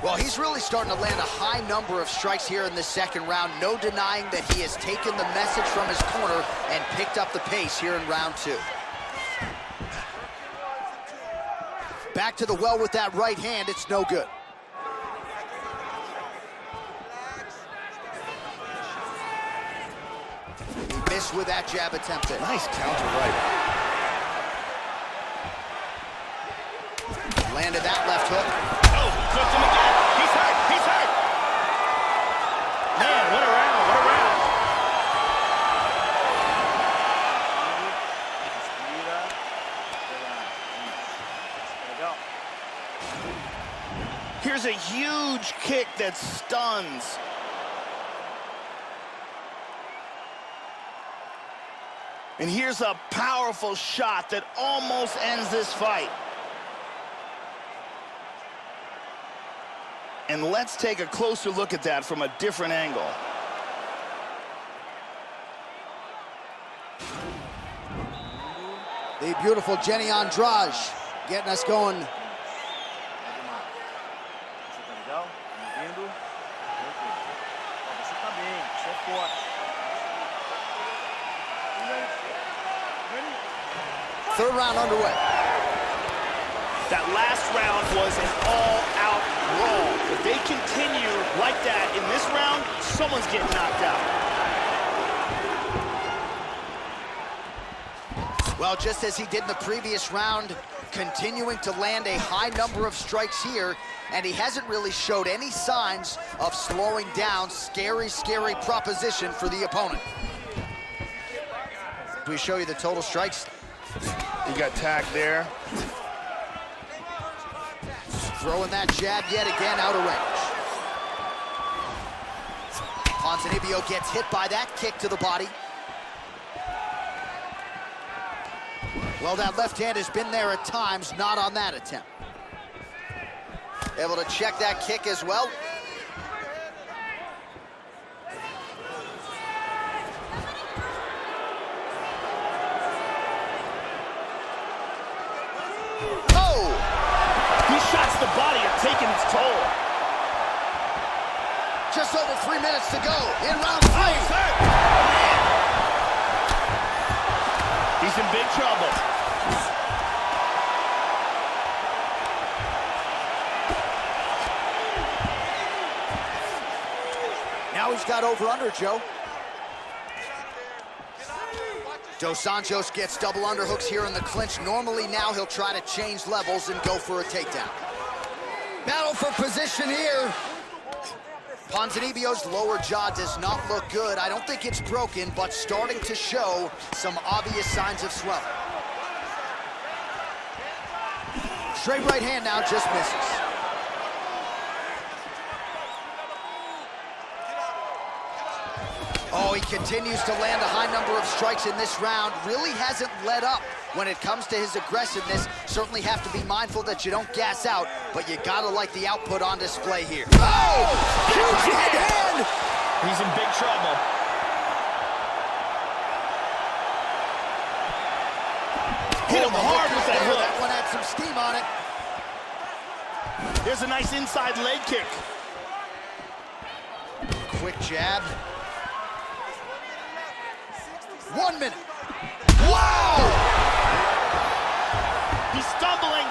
Well, he's really starting to land a high number of strikes here in the second round. No denying that he has taken the message from his corner and picked up the pace here in round two. Back to the well with that right hand. It's no good. He missed with that jab attempted. Nice counter right. Landed that left hook. Oh, flipped him again. He's hurt. He's hurt. Man, what a round. What a round. Here's a huge kick that stuns. And here's a powerful shot that almost ends this fight. And let's take a closer look at that from a different angle. The beautiful Jenny Andrade getting us going. Third round underway. That last round was an all-out brawl. If they continue like that in this round, someone's getting knocked out. Well, just as he did in the previous round, continuing to land a high number of strikes here, and he hasn't really showed any signs of slowing down. Scary, scary proposition for the opponent. We show you the total strikes. He got tagged there. Throwing that jab yet again out of range. Pons gets hit by that kick to the body. Well, that left hand has been there at times, not on that attempt. Able to check that kick as well. Shots the body are taking its toll. Just over 3 minutes to go in round three. Oh, he's hurt. He's in big trouble. Now he's got over under, Joe. Dos Anjos gets double underhooks here in the clinch. Normally now he'll try to change levels and go for a takedown. Battle for position here. Ponzinibbio's lower jaw does not look good. I don't think it's broken, but starting to show some obvious signs of swelling. Straight right hand now, just misses. Oh, he continues to land a high number of strikes in this round. Really hasn't let up when it comes to his aggressiveness. Certainly have to be mindful that you don't gas out, but you gotta like the output on display here. Oh! Huge right hand! He's in big trouble. Hit him hard with that hook. That one had some steam on it. There's a nice inside leg kick. Quick jab. 1 minute. Wow! He's stumbling.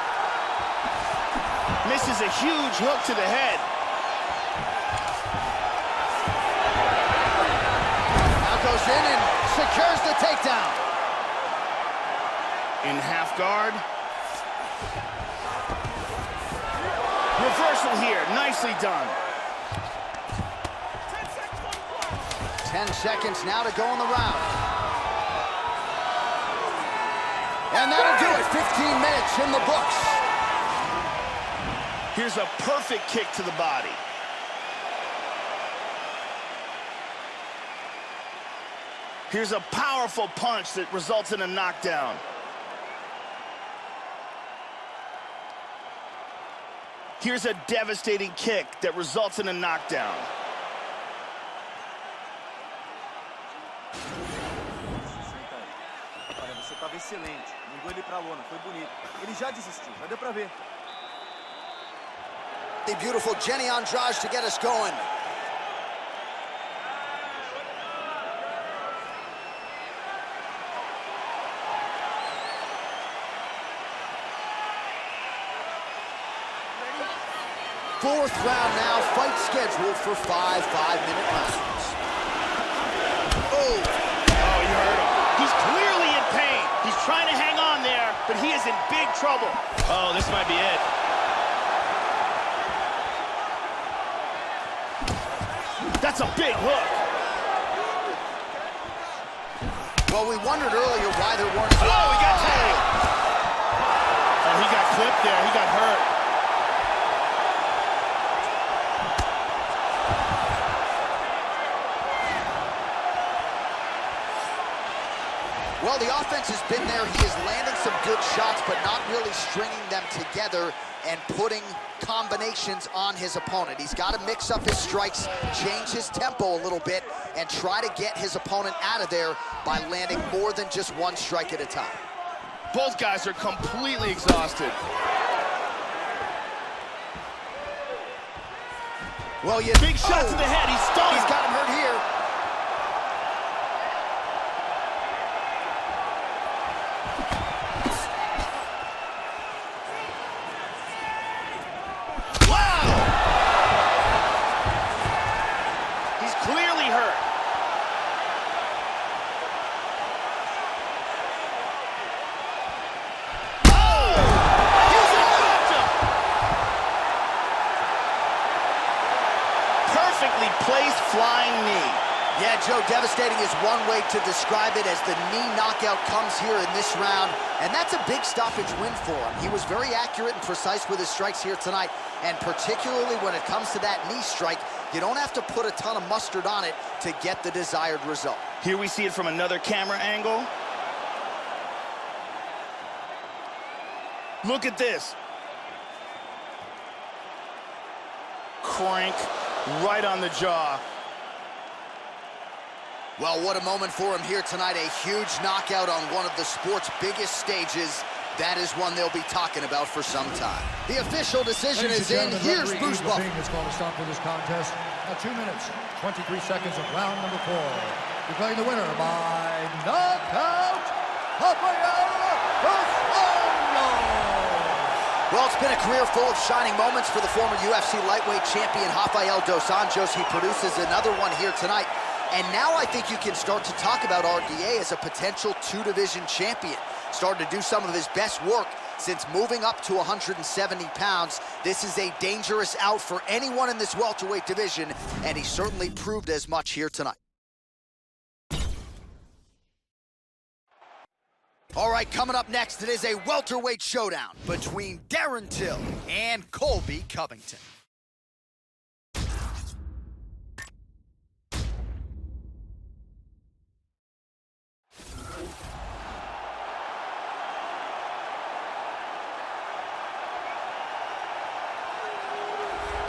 Misses a huge hook to the head. Now goes in and secures the takedown. In half guard. Reversal here, nicely done. 10 seconds now to go in the round. And that'll do it, 15 minutes in the books. Here's a perfect kick to the body. Here's a powerful punch that results in a knockdown. Here's a devastating kick that results in a knockdown. Olha, você estava excelente. Mandou ele pra lona, foi bonito. Ele já desistiu, já deu pra ver. The beautiful Jenny Andrade to get us going. Fourth round now, fight scheduled for 5 5-minute rounds. Oh! Oh, you heard him. He's clearly in pain. He's trying to hang on there, but he is in big trouble. Oh, this might be it. That's a big hook. Well, we wondered earlier why there weren't... Oh, he got tagged. Oh, he got clipped there. He got hurt. Well, the offense has been there. He is landing some good shots, but not really stringing them together and putting combinations on his opponent. He's got to mix up his strikes, change his tempo a little bit, and try to get his opponent out of there by landing more than just one strike at a time. Both guys are completely exhausted. Well, big shot to the head. He's stunned. He's got him hurt here. Placed flying knee. Yeah, Joe, devastating is one way to describe it, as the knee knockout comes here in this round, and that's a big stoppage win for him. He was very accurate and precise with his strikes here tonight, and particularly when it comes to that knee strike, you don't have to put a ton of mustard on it to get the desired result. Here we see it from another camera angle. Look at this. Crank. Right on the jaw. Well, what a moment for him here tonight. A huge knockout on one of the sport's biggest stages. That is one they'll be talking about for some time. The official decision is in. Here's Bruce Buffer. Is going to stop for this contest at 2 minutes, 23 seconds of round number 4. Declaring the winner by knockout, Well, it's been a career full of shining moments for the former UFC lightweight champion Rafael Dos Anjos. He produces another one here tonight. And now I think you can start to talk about RDA as a potential two-division champion. Started to do some of his best work since moving up to 170 pounds. This is a dangerous out for anyone in this welterweight division, and he certainly proved as much here tonight. All right, coming up next, it is a welterweight showdown between Darren Till and Colby Covington.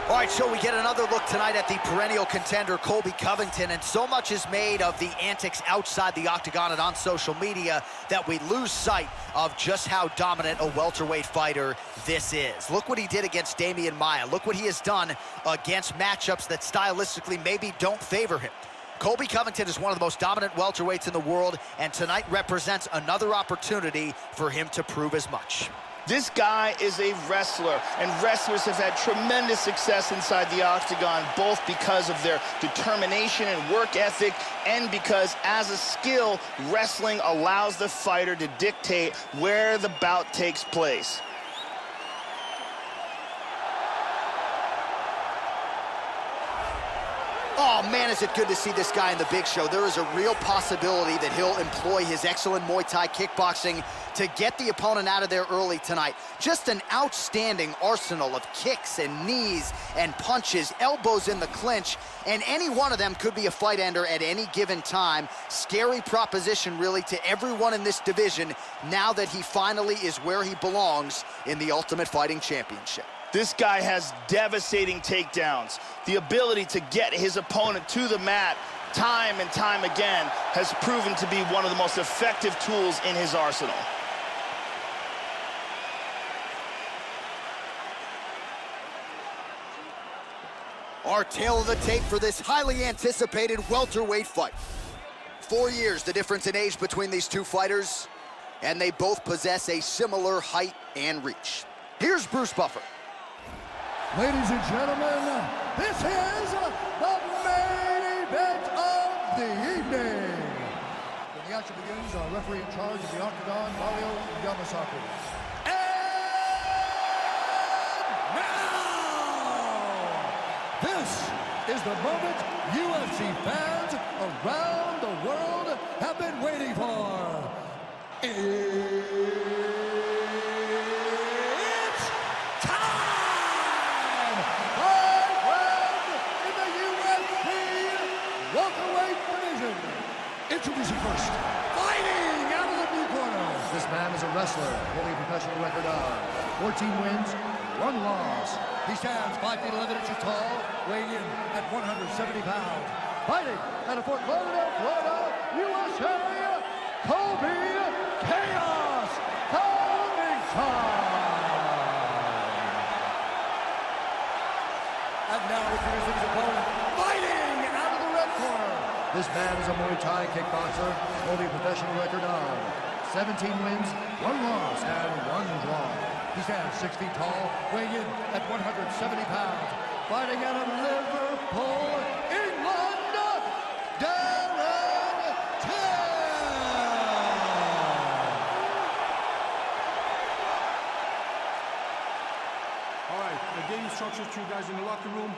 All right, so we get another look tonight at the perennial contender, Colby Covington, and so much is made of the antics outside the octagon and on social media that we lose sight of just how dominant a welterweight fighter this is. Look what he did against Damian Maia. Look what he has done against matchups that stylistically maybe don't favor him. Colby Covington is one of the most dominant welterweights in the world, and tonight represents another opportunity for him to prove as much. This guy is a wrestler, and wrestlers have had tremendous success inside the octagon, both because of their determination and work ethic, and because, as a skill, wrestling allows the fighter to dictate where the bout takes place. Oh, man, is it good to see this guy in the big show. There is a real possibility that he'll employ his excellent Muay Thai kickboxing to get the opponent out of there early tonight. Just an outstanding arsenal of kicks and knees and punches, elbows in the clinch, and any one of them could be a fight ender at any given time. Scary proposition, really, to everyone in this division now that he finally is where he belongs in the Ultimate Fighting Championship. This guy has devastating takedowns. The ability to get his opponent to the mat time and time again has proven to be one of the most effective tools in his arsenal. Our tale of the tape for this highly anticipated welterweight fight. 4 years, the difference in age between these two fighters, and they both possess a similar height and reach. Here's Bruce Buffer. Ladies and gentlemen, this is the main event of the evening. When the action begins, our referee in charge of the octagon, Mario Yamasaki. And now, this is the moment UFC fans around the world have been waiting for. It's time! Third round in the UFC welterweight division. Introducing first, fighting out of the blue corner. This man is a wrestler, holding a professional record of 14 wins, 1 loss. He stands 5 feet 11 inches tall, weighing in at 170 pounds. Fighting out of Fort Lauderdale, Florida, USA, Colby Chaos Covington. And now introducing his opponent, fighting out of the red corner. This man is a Muay Thai kickboxer, holding a professional record of 17 wins, 1 loss, and 1 draw. He stands 6 feet tall, weighing in at 170 pounds. Fighting out of Liverpool, England, Darren Till. All right, I gave instructions to you guys in the locker room.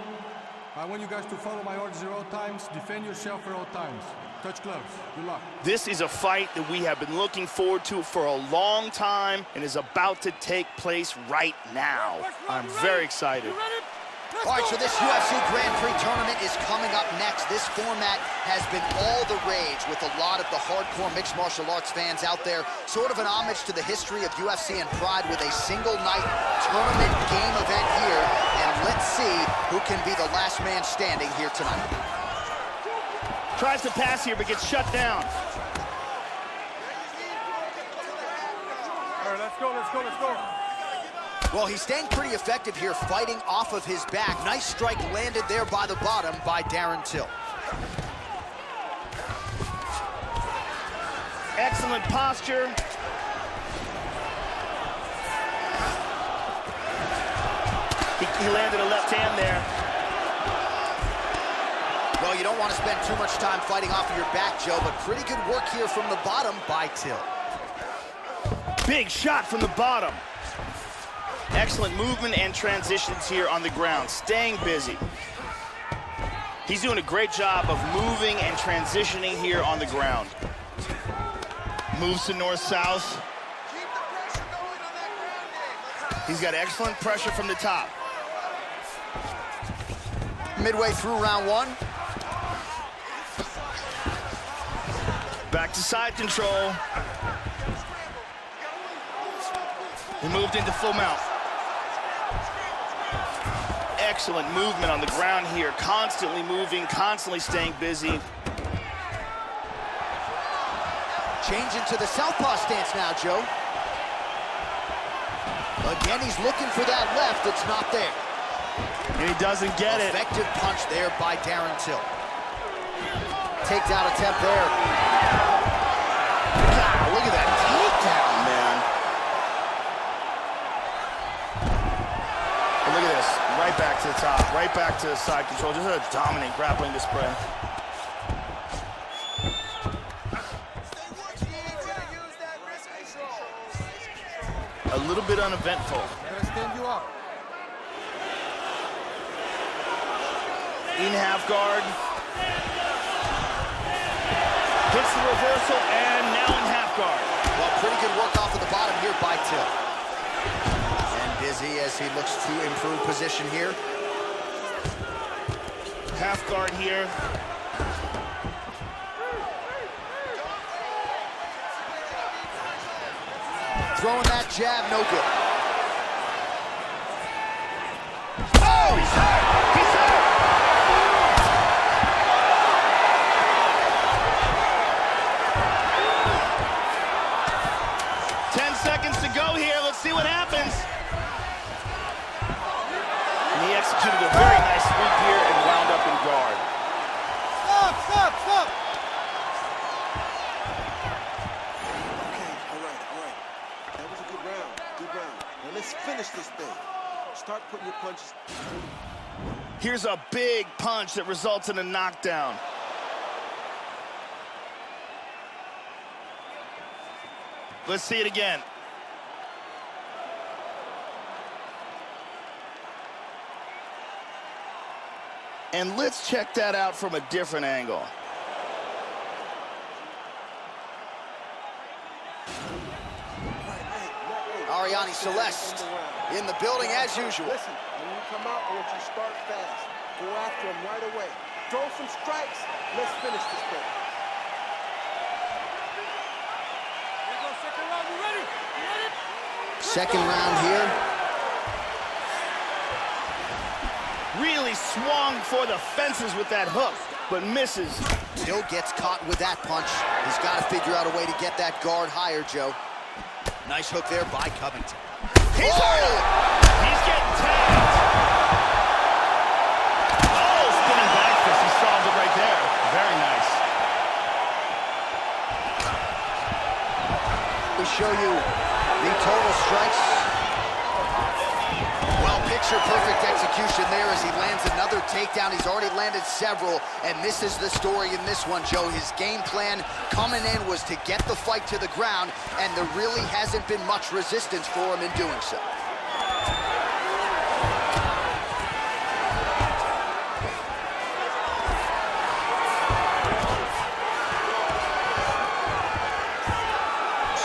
I want you guys to follow my orders at all times, defend yourself at all times. Touch gloves. Good luck. This is a fight that we have been looking forward to for a long time and is about to take place right now. I'm very excited. All right, so this UFC Grand Prix tournament is coming up next. This format has been all the rage with a lot of the hardcore mixed martial arts fans out there. Sort of an homage to the history of UFC and Pride with a single night tournament game event here. And let's see who can be the last man standing here tonight. Tries to pass here, but gets shut down. All right, let's go, let's go, let's go. Well, he's staying pretty effective here, fighting off of his back. Nice strike landed there by the bottom by Darren Till. Excellent posture. He landed a left hand there. Well, you don't want to spend too much time fighting off of your back, Joe, but pretty good work here from the bottom by Till. Big shot from the bottom. Excellent movement and transitions here on the ground, staying busy. He's doing a great job of moving and transitioning here on the ground. Moves to north-south. He's got excellent pressure from the top. Midway through round one. Back to side control. He moved into full mount. Excellent movement on the ground here. Constantly moving, constantly staying busy. Change into the southpaw stance now, Joe. Again, he's looking for that left. It's not there. And he doesn't get it. Effective punch there by Darren Till. Takedown attempt there. God, look at that takedown, man. And look at this. Right back to the top. Right back to side control. Just a dominant grappling display. A little bit uneventful. Stand you up. In half guard. Hits the reversal and now in half guard. Well, pretty good work off of the bottom here by Till. And busy as he looks to improve position here. Half guard here. Throwing that jab, no good. Oh, he's hurt! He's hurt! Seconds to go here. Let's see what happens. And he executed a very nice sweep here and wound up in guard. Stop, stop, stop. Okay, all right. That was a good round. Good round. Now let's finish this thing. Start putting your punches. Here's a big punch that results in a knockdown. Let's see it again. And let's check that out from a different angle. Ariane Celeste in the building as usual. Listen, when you come out, I want you to start fast. Go after him right away. Throw some strikes. Let's finish this thing. Second round here. Really swung for the fences with that hook, but misses. Till gets caught with that punch. He's got to figure out a way to get that guard higher, Joe. Nice hook there by Covington. He's hurt. He's getting tagged. Oh, spinning back fist. He solved it right there. Very nice. We show you the total strikes. Well, picture-perfect execution there as he lands another takedown. He's already landed several, and this is the story in this one, Joe. His game plan coming in was to get the fight to the ground, and there really hasn't been much resistance for him in doing so.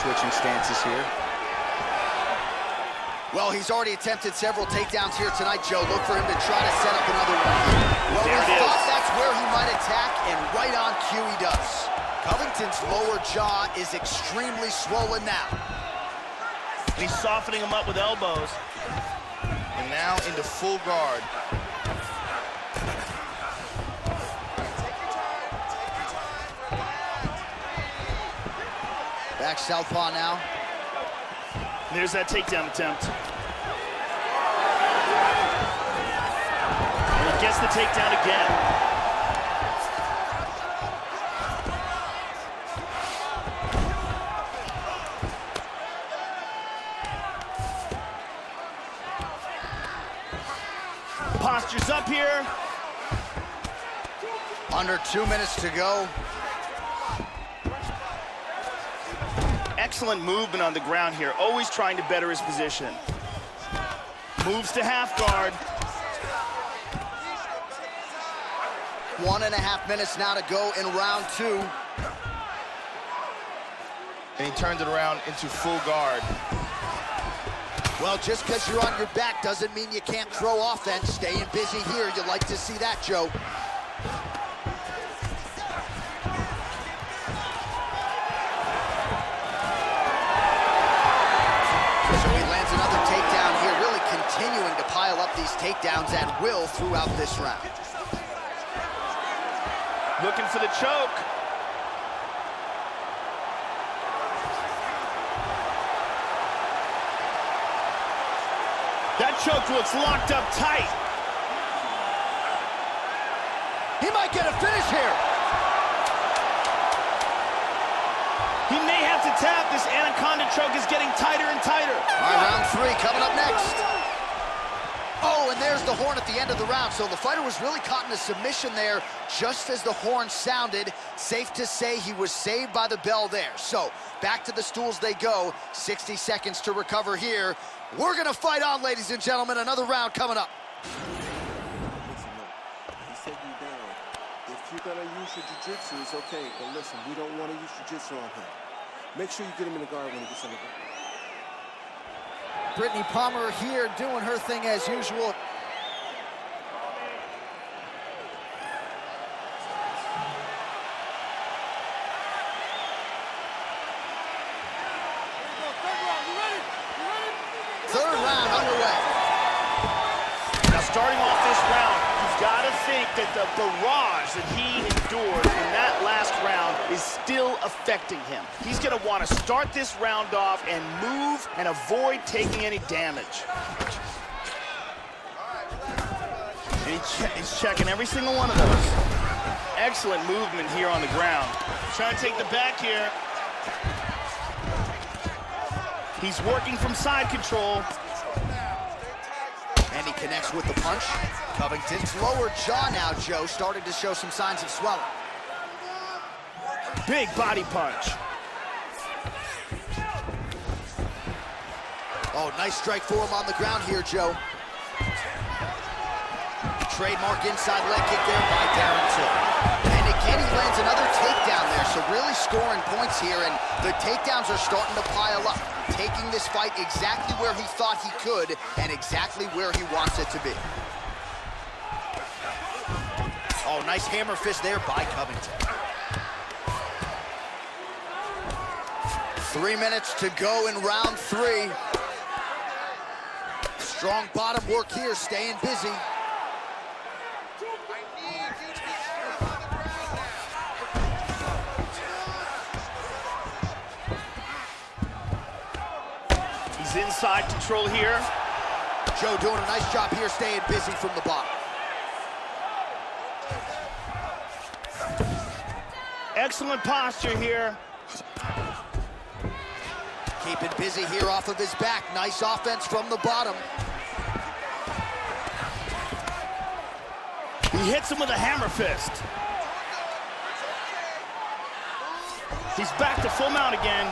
Switching stances here. Well, he's already attempted several takedowns here tonight, Joe. Look for him to try to set up another one. Well, There we it thought is. that's where he might attack, and right on cue he does. Covington's lower jaw is extremely swollen now. And he's softening him up with elbows. And now into full guard. Back southpaw now. And there's that takedown attempt. And he gets the takedown again. Postures up here. Under 2 minutes to go. Excellent movement on the ground here, always trying to better his position. Moves to half guard. 1.5 minutes now to go in round 2. And he turns it around into full guard. Well, just because you're on your back doesn't mean you can't throw offense. Staying busy here, you like to see that, Joe. So he lands another takedown here, really continuing to pile up these takedowns at will throughout this round. Looking for the choke. That choke looks locked up tight. He might get a finish here. He may have to tap. This anaconda choke is getting tighter and tighter. All right, round 3 coming up next. Oh, and there's the horn at the end of the round. So the fighter was really caught in a submission there just as the horn sounded. Safe to say he was saved by the bell there. So back to the stools they go. 60 seconds to recover here. We're going to fight on, ladies and gentlemen. Another round coming up. Listen, look, he said you down. If you're going to use your jiu-jitsu, it's okay. But listen, we don't want to use jiu-jitsu on him. Make sure you get him in the guard when he gets on the ground. Brittany Palmer here doing her thing as usual. Third round underway. Now starting off this round, you've got to think that the barrage that he endured in that last round is still affecting him. He's going to want to start this round off and move and avoid taking any damage. And he's checking every single one of those. Excellent movement here on the ground. Trying to take the back here. He's working from side control. And he connects with the punch. Covington's lower jaw now, Joe, started to show some signs of swelling. Big body punch. Oh, nice strike for him on the ground here, Joe. Trademark inside leg kick there by Darren Till. And again, he lands another takedown there, so really scoring points here, and the takedowns are starting to pile up, taking this fight exactly where he thought he could and exactly where he wants it to be. Oh, nice hammer fist there by Covington. 3 minutes to go in round 3. Strong bottom work here, staying busy. He's inside control here. Joe doing a nice job here, staying busy from the bottom. Excellent posture here. Keeping busy here off of his back. Nice offense from the bottom. He hits him with a hammer fist. He's back to full mount again.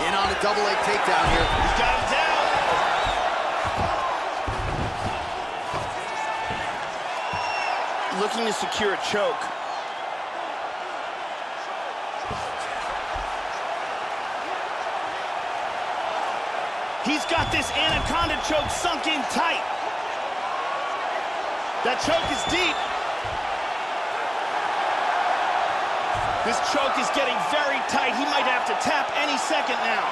In on a double leg takedown here. He's got him down. Looking to secure a choke. He's got this anaconda choke sunk in tight. That choke is deep. This choke is getting very tight. He might have to tap any second now.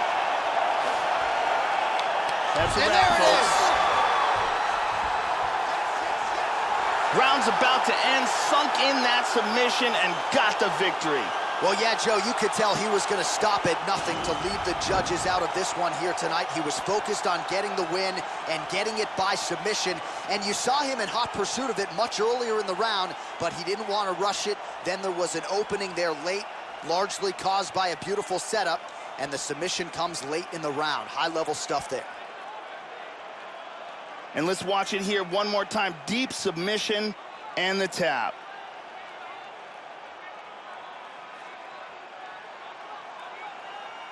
That's a wrap, folks. Round's about to end, sunk in that submission and got the victory. Well, yeah, Joe, you could tell he was going to stop at nothing to leave the judges out of this one here tonight. He was focused on getting the win and getting it by submission. And you saw him in hot pursuit of it much earlier in the round, but he didn't want to rush it. Then there was an opening there late, largely caused by a beautiful setup, and the submission comes late in the round. High-level stuff there. And let's watch it here one more time. Deep submission and the tap.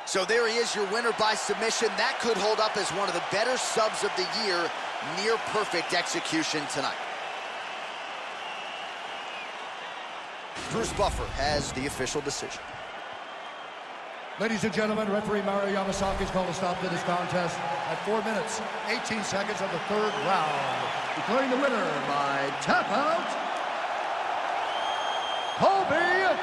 So there he is, your winner by submission. That could hold up as one of the better subs of the year. Near perfect execution tonight. Bruce Buffer has the official decision. Ladies and gentlemen, referee Mario Yamasaki has called a stop to this contest at 4 minutes, 18 seconds of the third round. Declaring the winner by tap out, Covington.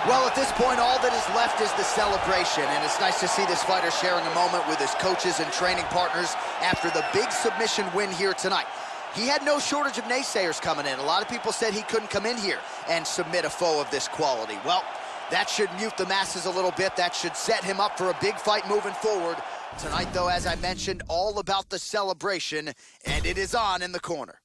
Well, at this point, all that is left is the celebration, and it's nice to see this fighter sharing a moment with his coaches and training partners after the big submission win here tonight. He had no shortage of naysayers coming in. A lot of people said he couldn't come in here and submit a foe of this quality. Well, that should mute the masses a little bit. That should set him up for a big fight moving forward. Tonight, though, as I mentioned, all about the celebration, and it is on in the corner.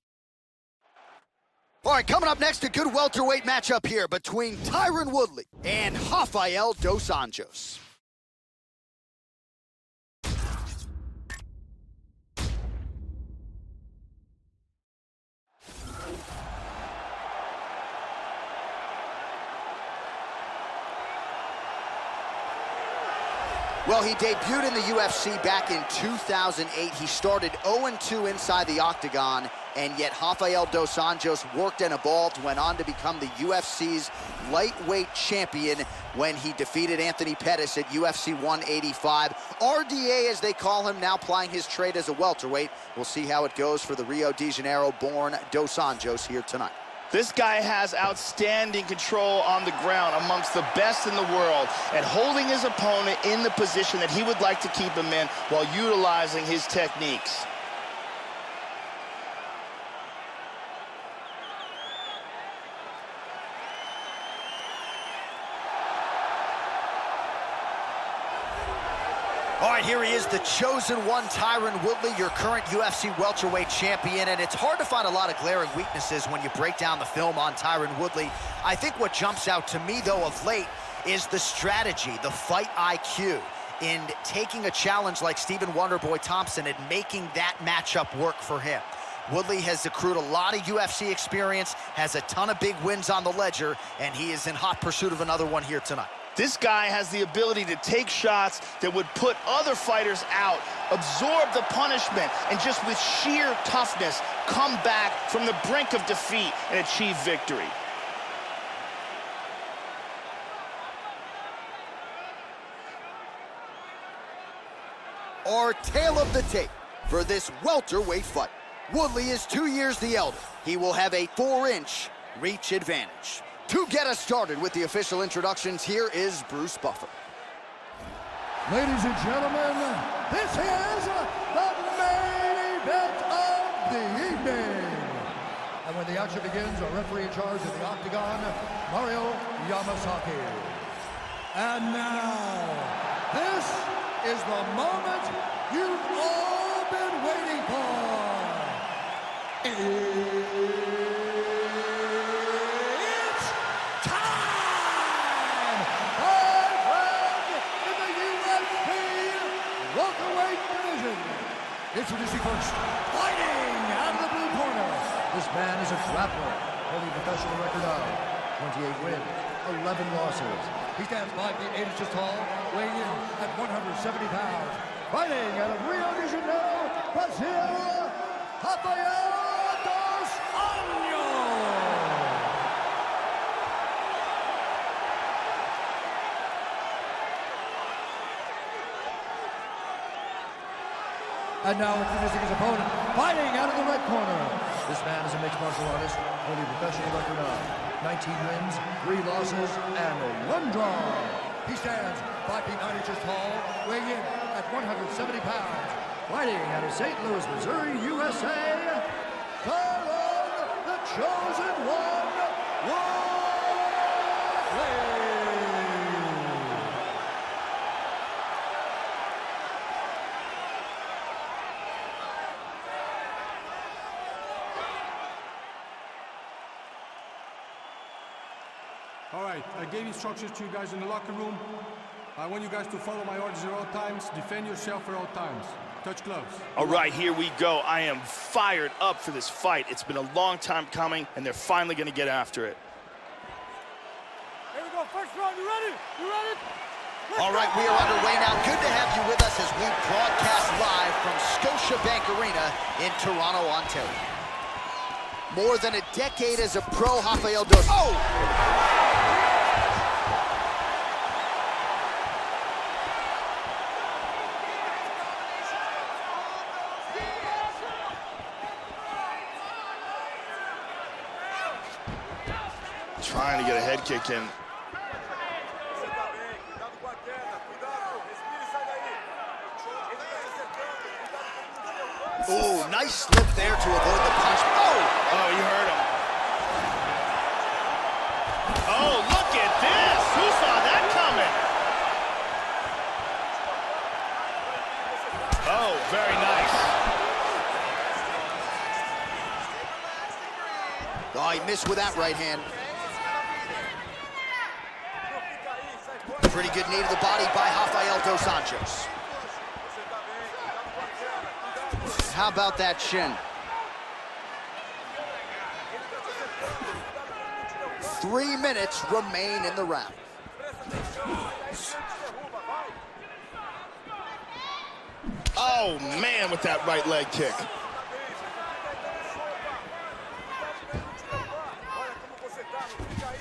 All right, coming up next, a good welterweight matchup here between Tyron Woodley and Rafael dos Anjos. Well, he debuted in the UFC back in 2008. He started 0-2 inside the octagon, and yet Rafael dos Anjos worked and evolved, went on to become the UFC's lightweight champion when he defeated Anthony Pettis at UFC 185. RDA, as they call him, now plying his trade as a welterweight. We'll see how it goes for the Rio de Janeiro-born dos Anjos here tonight. This guy has outstanding control on the ground, amongst the best in the world, and holding his opponent in the position that he would like to keep him in while utilizing his techniques. All right, here he is, the chosen one, Tyron Woodley, your current UFC welterweight champion, and it's hard to find a lot of glaring weaknesses when you break down the film on Tyron Woodley. I think what jumps out to me, though, of late is the strategy, the fight IQ, in taking a challenge like Stephen Wonderboy Thompson and making that matchup work for him. Woodley has accrued a lot of UFC experience, has a ton of big wins on the ledger, and he is in hot pursuit of another one here tonight. This guy has the ability to take shots that would put other fighters out, absorb the punishment, and just with sheer toughness, come back from the brink of defeat and achieve victory. Our tale of the tape for this welterweight fight. Woodley is 2 years the elder. He will have a 4-inch reach advantage. To get us started with the official introductions, here is Bruce Buffer. Ladies and gentlemen, this is the main event of the evening. And when the action begins, our referee in charge of the octagon, Mario Yamasaki. And now, this is the moment you've all been waiting for. It's time! Third round in the UFC welterweight division. Introducing first, fighting out of the blue corner. This man is a grappler, holding a professional record of 28 wins, 11 losses. He stands 5 feet 8 inches tall, weighing in at 170 pounds. Fighting out of Rio de Janeiro, Brazil, Rafael dos Anjos. And now introducing his opponent, fighting out of the red corner. This man is a mixed martial artist, holding a professional record of 19 wins, 3 losses, and 1 draw. He stands 5 feet 9 inches tall, weighing in at 170 pounds. Fighting out of St. Louis, Missouri, USA, Tyron, the chosen one, Woodley. All right, I gave instructions to you guys in the locker room. I want you guys to follow my orders at all times, defend yourself at all times. Touch gloves. All right, here we go. I am fired up for this fight. It's been a long time coming, and they're finally going to get after it. Here we go, first round, you ready? You ready? All right, we are underway now. Good to have you with us as we broadcast live from Scotiabank Arena in Toronto, Ontario. More than a decade as a pro, Rafael Dos. Oh! Trying to get a head kick in. Ooh, nice slip there to avoid the punch. Oh! Oh, you heard him. Oh, look at this! Who saw that coming? Oh, very nice. Oh, he missed with that right hand. Pretty good knee to the body by Rafael Dos Anjos. How about that shin? 3 minutes remain in the round. Oh, man, with that right leg kick.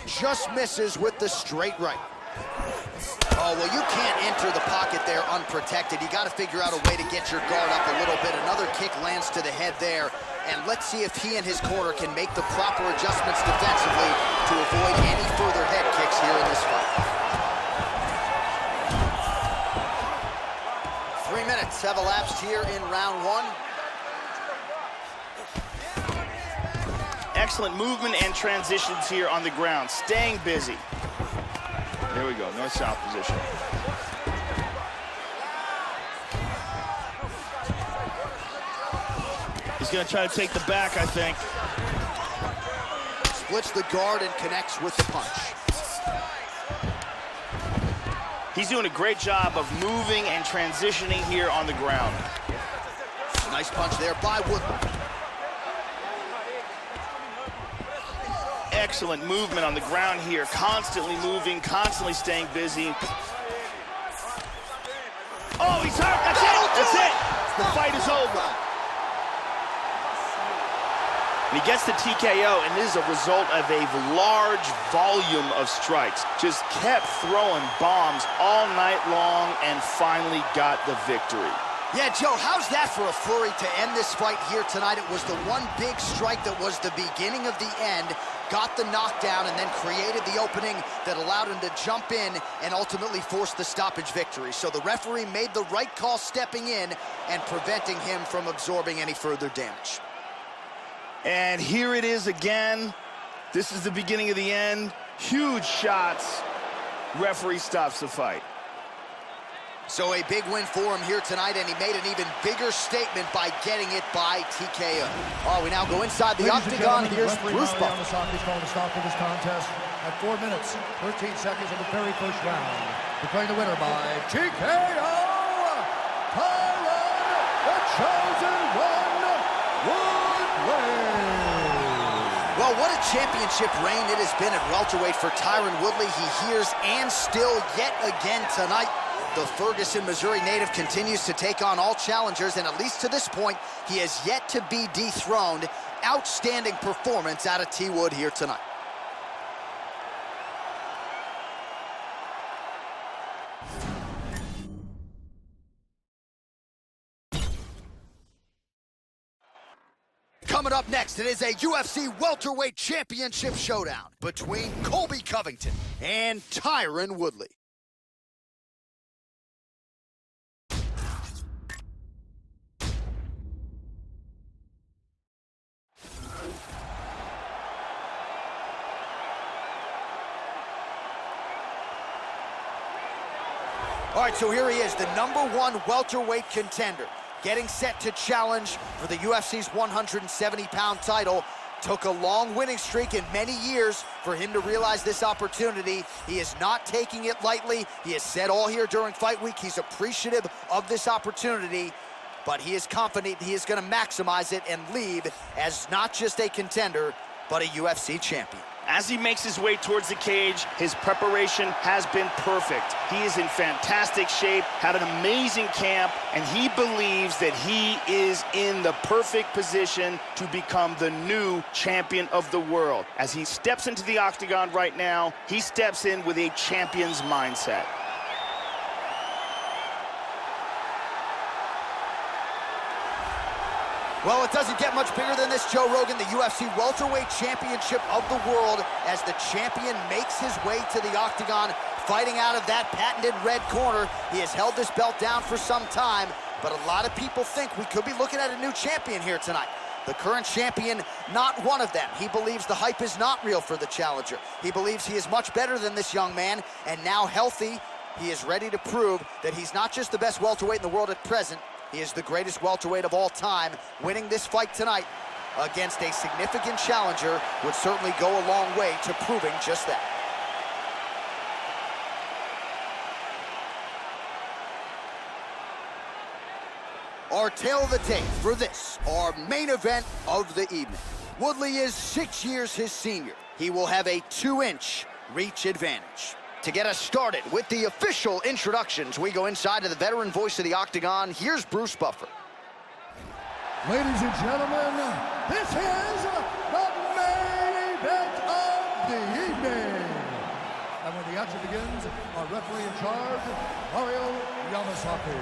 Just misses with the straight right. Oh, well, you can't enter the pocket there unprotected. You got to figure out a way to get your guard up a little bit. Another kick lands to the head there. And let's see if he and his corner can make the proper adjustments defensively to avoid any further head kicks here in this fight. 3 minutes have elapsed here in round one. Excellent movement and transitions here on the ground. Staying busy. There we go, north-south position. He's gonna try to take the back, I think. Splits the guard and connects with the punch. He's doing a great job of moving and transitioning here on the ground. Nice punch there by Woodley. Excellent movement on the ground here, constantly moving, constantly staying busy. Oh, he's hurt. That's it. That's it. The fight is over. And he gets the TKO, and this is a result of a large volume of strikes. Just kept throwing bombs all night long and finally got the victory. Yeah, Joe, how's that for a flurry to end this fight here tonight? It was the one big strike that was the beginning of the end, got the knockdown, and then created the opening that allowed him to jump in and ultimately force the stoppage victory. So the referee made the right call stepping in and preventing him from absorbing any further damage. And here it is again. This is the beginning of the end. Huge shots. Referee stops the fight. So a big win for him here tonight, and he made an even bigger statement by getting it by TKO. All right, we now go inside the octagon. Here's Bruce Buff. On the stop for this contest at 4 minutes, 13 seconds of the very first round. Declaring the winner by TKO, Tyron, the Chosen One, Woodley. Well, what a championship reign it has been at welterweight for Tyron Woodley. He hears and still yet again tonight. The Ferguson, Missouri native continues to take on all challengers, and at least to this point, he has yet to be dethroned. Outstanding performance out of T. Wood here tonight. Coming up next, it is a UFC welterweight championship showdown between Colby Covington and Tyron Woodley. All right, so here he is, the #1 welterweight contender, getting set to challenge for the UFC's 170-pound title. Took a long winning streak in many years for him to realize this opportunity. He is not taking it lightly. He has said all here during fight week he's appreciative of this opportunity, but he is confident he is going to maximize it and leave as not just a contender, but a UFC champion. As he makes his way towards the cage, his preparation has been perfect. He is in fantastic shape, had an amazing camp, and he believes that he is in the perfect position to become the new champion of the world. As he steps into the octagon right now, he steps in with a champion's mindset. Well, it doesn't get much bigger than this, Joe Rogan. The UFC Welterweight Championship of the world as the champion makes his way to the octagon, fighting out of that patented red corner. He has held this belt down for some time, but a lot of people think we could be looking at a new champion here tonight. The current champion, not one of them. He believes the hype is not real for the challenger. He believes he is much better than this young man, and now healthy, he is ready to prove that he's not just the best welterweight in the world at present, he is the greatest welterweight of all time. Winning this fight tonight against a significant challenger would certainly go a long way to proving just that. Our tale of the tape for this, our main event of the evening. Woodley is 6 years his senior. He will have a 2-inch reach advantage. To get us started with the official introductions, we go inside to the veteran voice of the octagon. Here's Bruce Buffer. Ladies and gentlemen, this is the main event of the evening. And when the action begins, our referee in charge, Mario Yamasaki.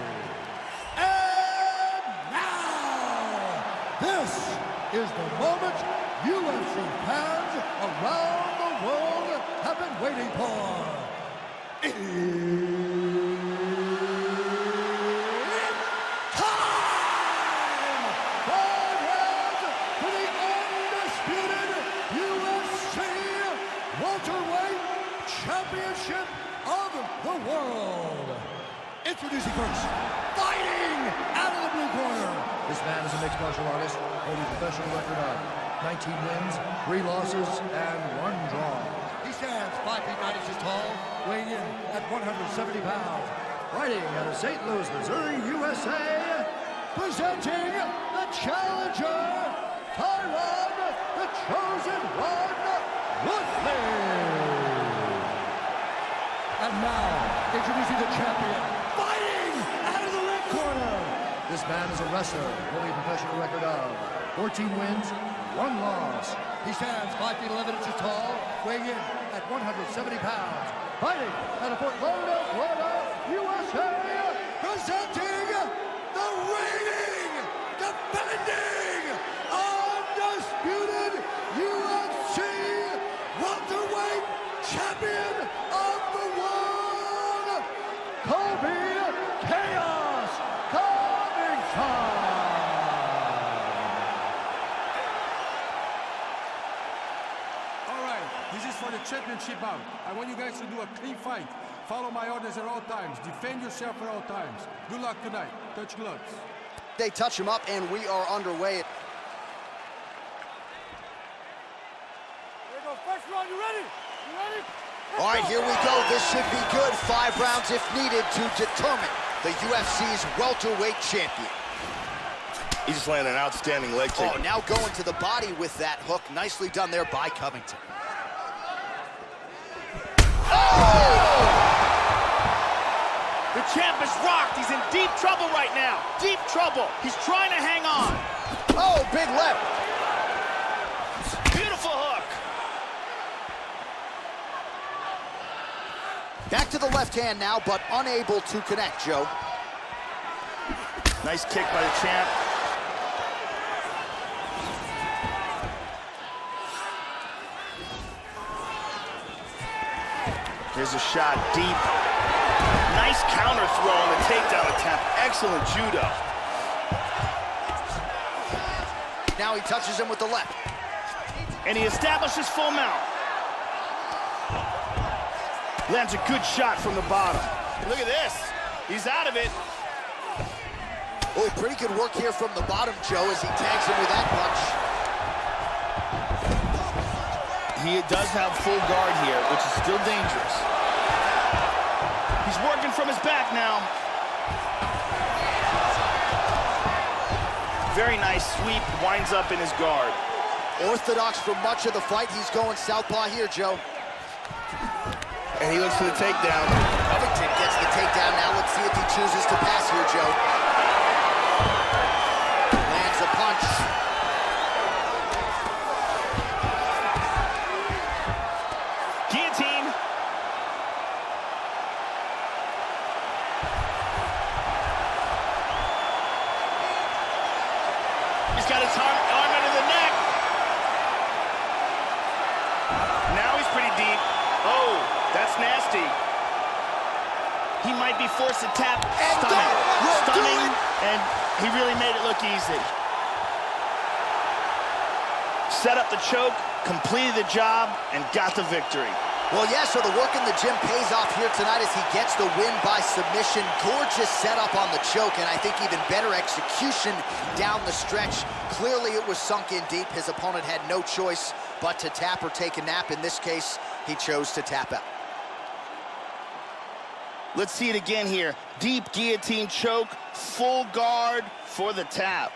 And now, this is the moment UFC fans around the world have been waiting for. It's time! 5 rounds for the undisputed UFC Welterweight Championship of the world. Introducing first, fighting out of the blue corner. This man is a mixed martial artist, holding a professional record of 19 wins, 3 losses, and 1 draw. He stands 5 feet 9 inches tall, weighing in at 170 pounds. Fighting out of St. Louis, Missouri, USA, presenting the challenger, Tyron, the Chosen One, Woodley. And now, introducing the champion, fighting out of the red corner. This man is a wrestler, holding a professional record of 14 wins, 1 loss. He stands 5 feet 11 inches tall, weighing in at 170 pounds. Fighting out of Fort Lauderdale, Florida, USA, presenting the reigning, defending, undisputed UFC welterweight champion of the world, Covington Covington. This is for the championship bout. I want you guys to do a clean fight. Follow my orders at all times. Defend yourself at all times. Good luck tonight. Touch gloves. They touch him up, and we are underway. There you go. First round, you ready? You ready? All right, here we go. This should be good. 5 rounds if needed to determine the UFC's welterweight champion. He's just landing an outstanding leg kick. Oh, now going to the body with that hook. Nicely done there by Covington. The champ is rocked. He's in deep trouble right now. Deep trouble. He's trying to hang on. Oh, big left. Beautiful hook. Back to the left hand now, but unable to connect, Joe. Nice kick by the champ. Here's a shot deep. Nice counter throw on the takedown attempt. Excellent judo. Now he touches him with the left. And he establishes full mount. Lands a good shot from the bottom. Look at this. He's out of it. Oh, pretty good work here from the bottom, Joe, as he tags him with that punch. He does have full guard here, which is still dangerous. He's working from his back now. Very nice sweep, winds up in his guard. Orthodox for much of the fight. He's going southpaw here, Joe. And he looks for the takedown. Covington gets the takedown now. Let's see if he chooses to pass here, Joe. Lands a punch. Guillotine. He's got his arm under the neck. Now he's pretty deep. Oh, that's nasty. He might be forced to tap. Stunning. And he really made it look easy. Set up the choke, completed the job, and got the victory. Well, yeah, so the work in the gym pays off here tonight as he gets the win by submission. Gorgeous setup on the choke, and I think even better execution down the stretch. Clearly it was sunk in deep. His opponent had no choice but to tap or take a nap. In this case, he chose to tap out. Let's see it again here. Deep guillotine choke, full guard for the tap.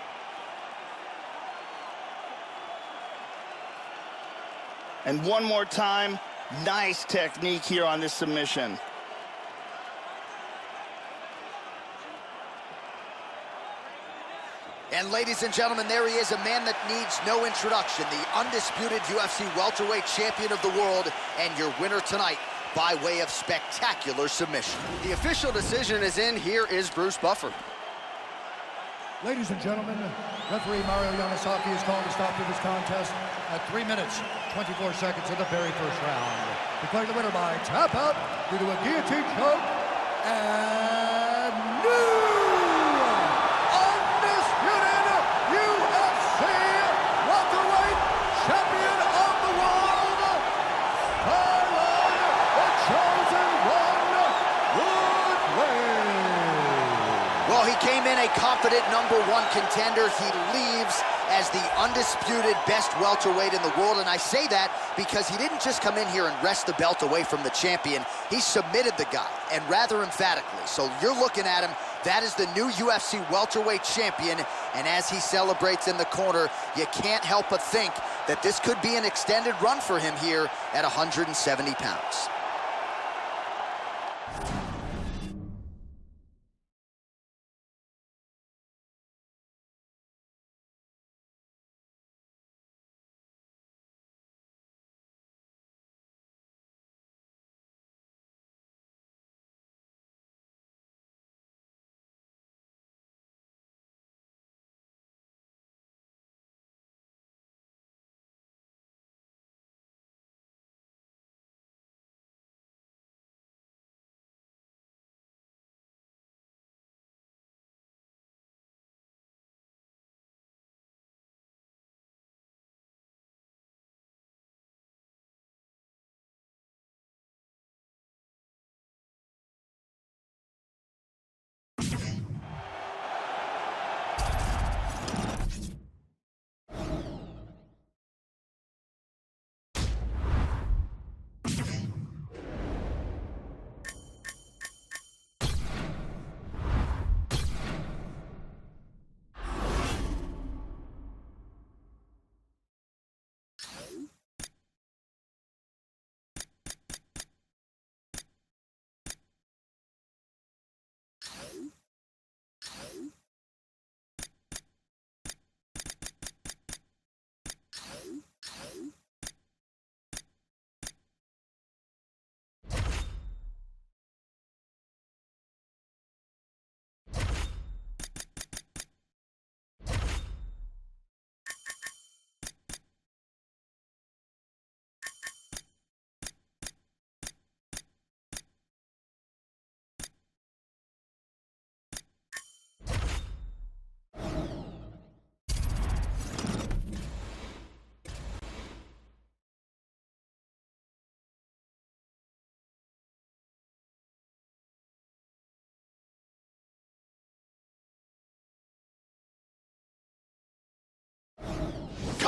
And one more time, nice technique here on this submission. And ladies and gentlemen, there he is, a man that needs no introduction, the undisputed UFC welterweight champion of the world, and your winner tonight by way of spectacular submission. The official decision is in. Here is Bruce Buffer. Ladies and gentlemen, referee Mario Yamasaki has called a stop to this contest at 3 minutes, 24 seconds of the very first round. Declaring the winner by tap out due to a guillotine choke and new undisputed UFC welterweight champion of the world, Thailand, the chosen one, Woodley. Well, he came in a confident #1 contender. He leaves as the undisputed best welterweight in the world, and I say that because he didn't just come in here and wrest the belt away from the champion. He submitted the guy, and rather emphatically. So you're looking at him, that is the new UFC welterweight champion, and as he celebrates in the corner, you can't help but think that this could be an extended run for him here at 170 pounds.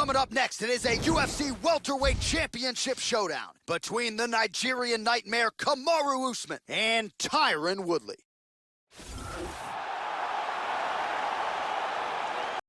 Coming up next, it is a UFC Welterweight Championship showdown between the Nigerian Nightmare Kamaru Usman and Tyron Woodley.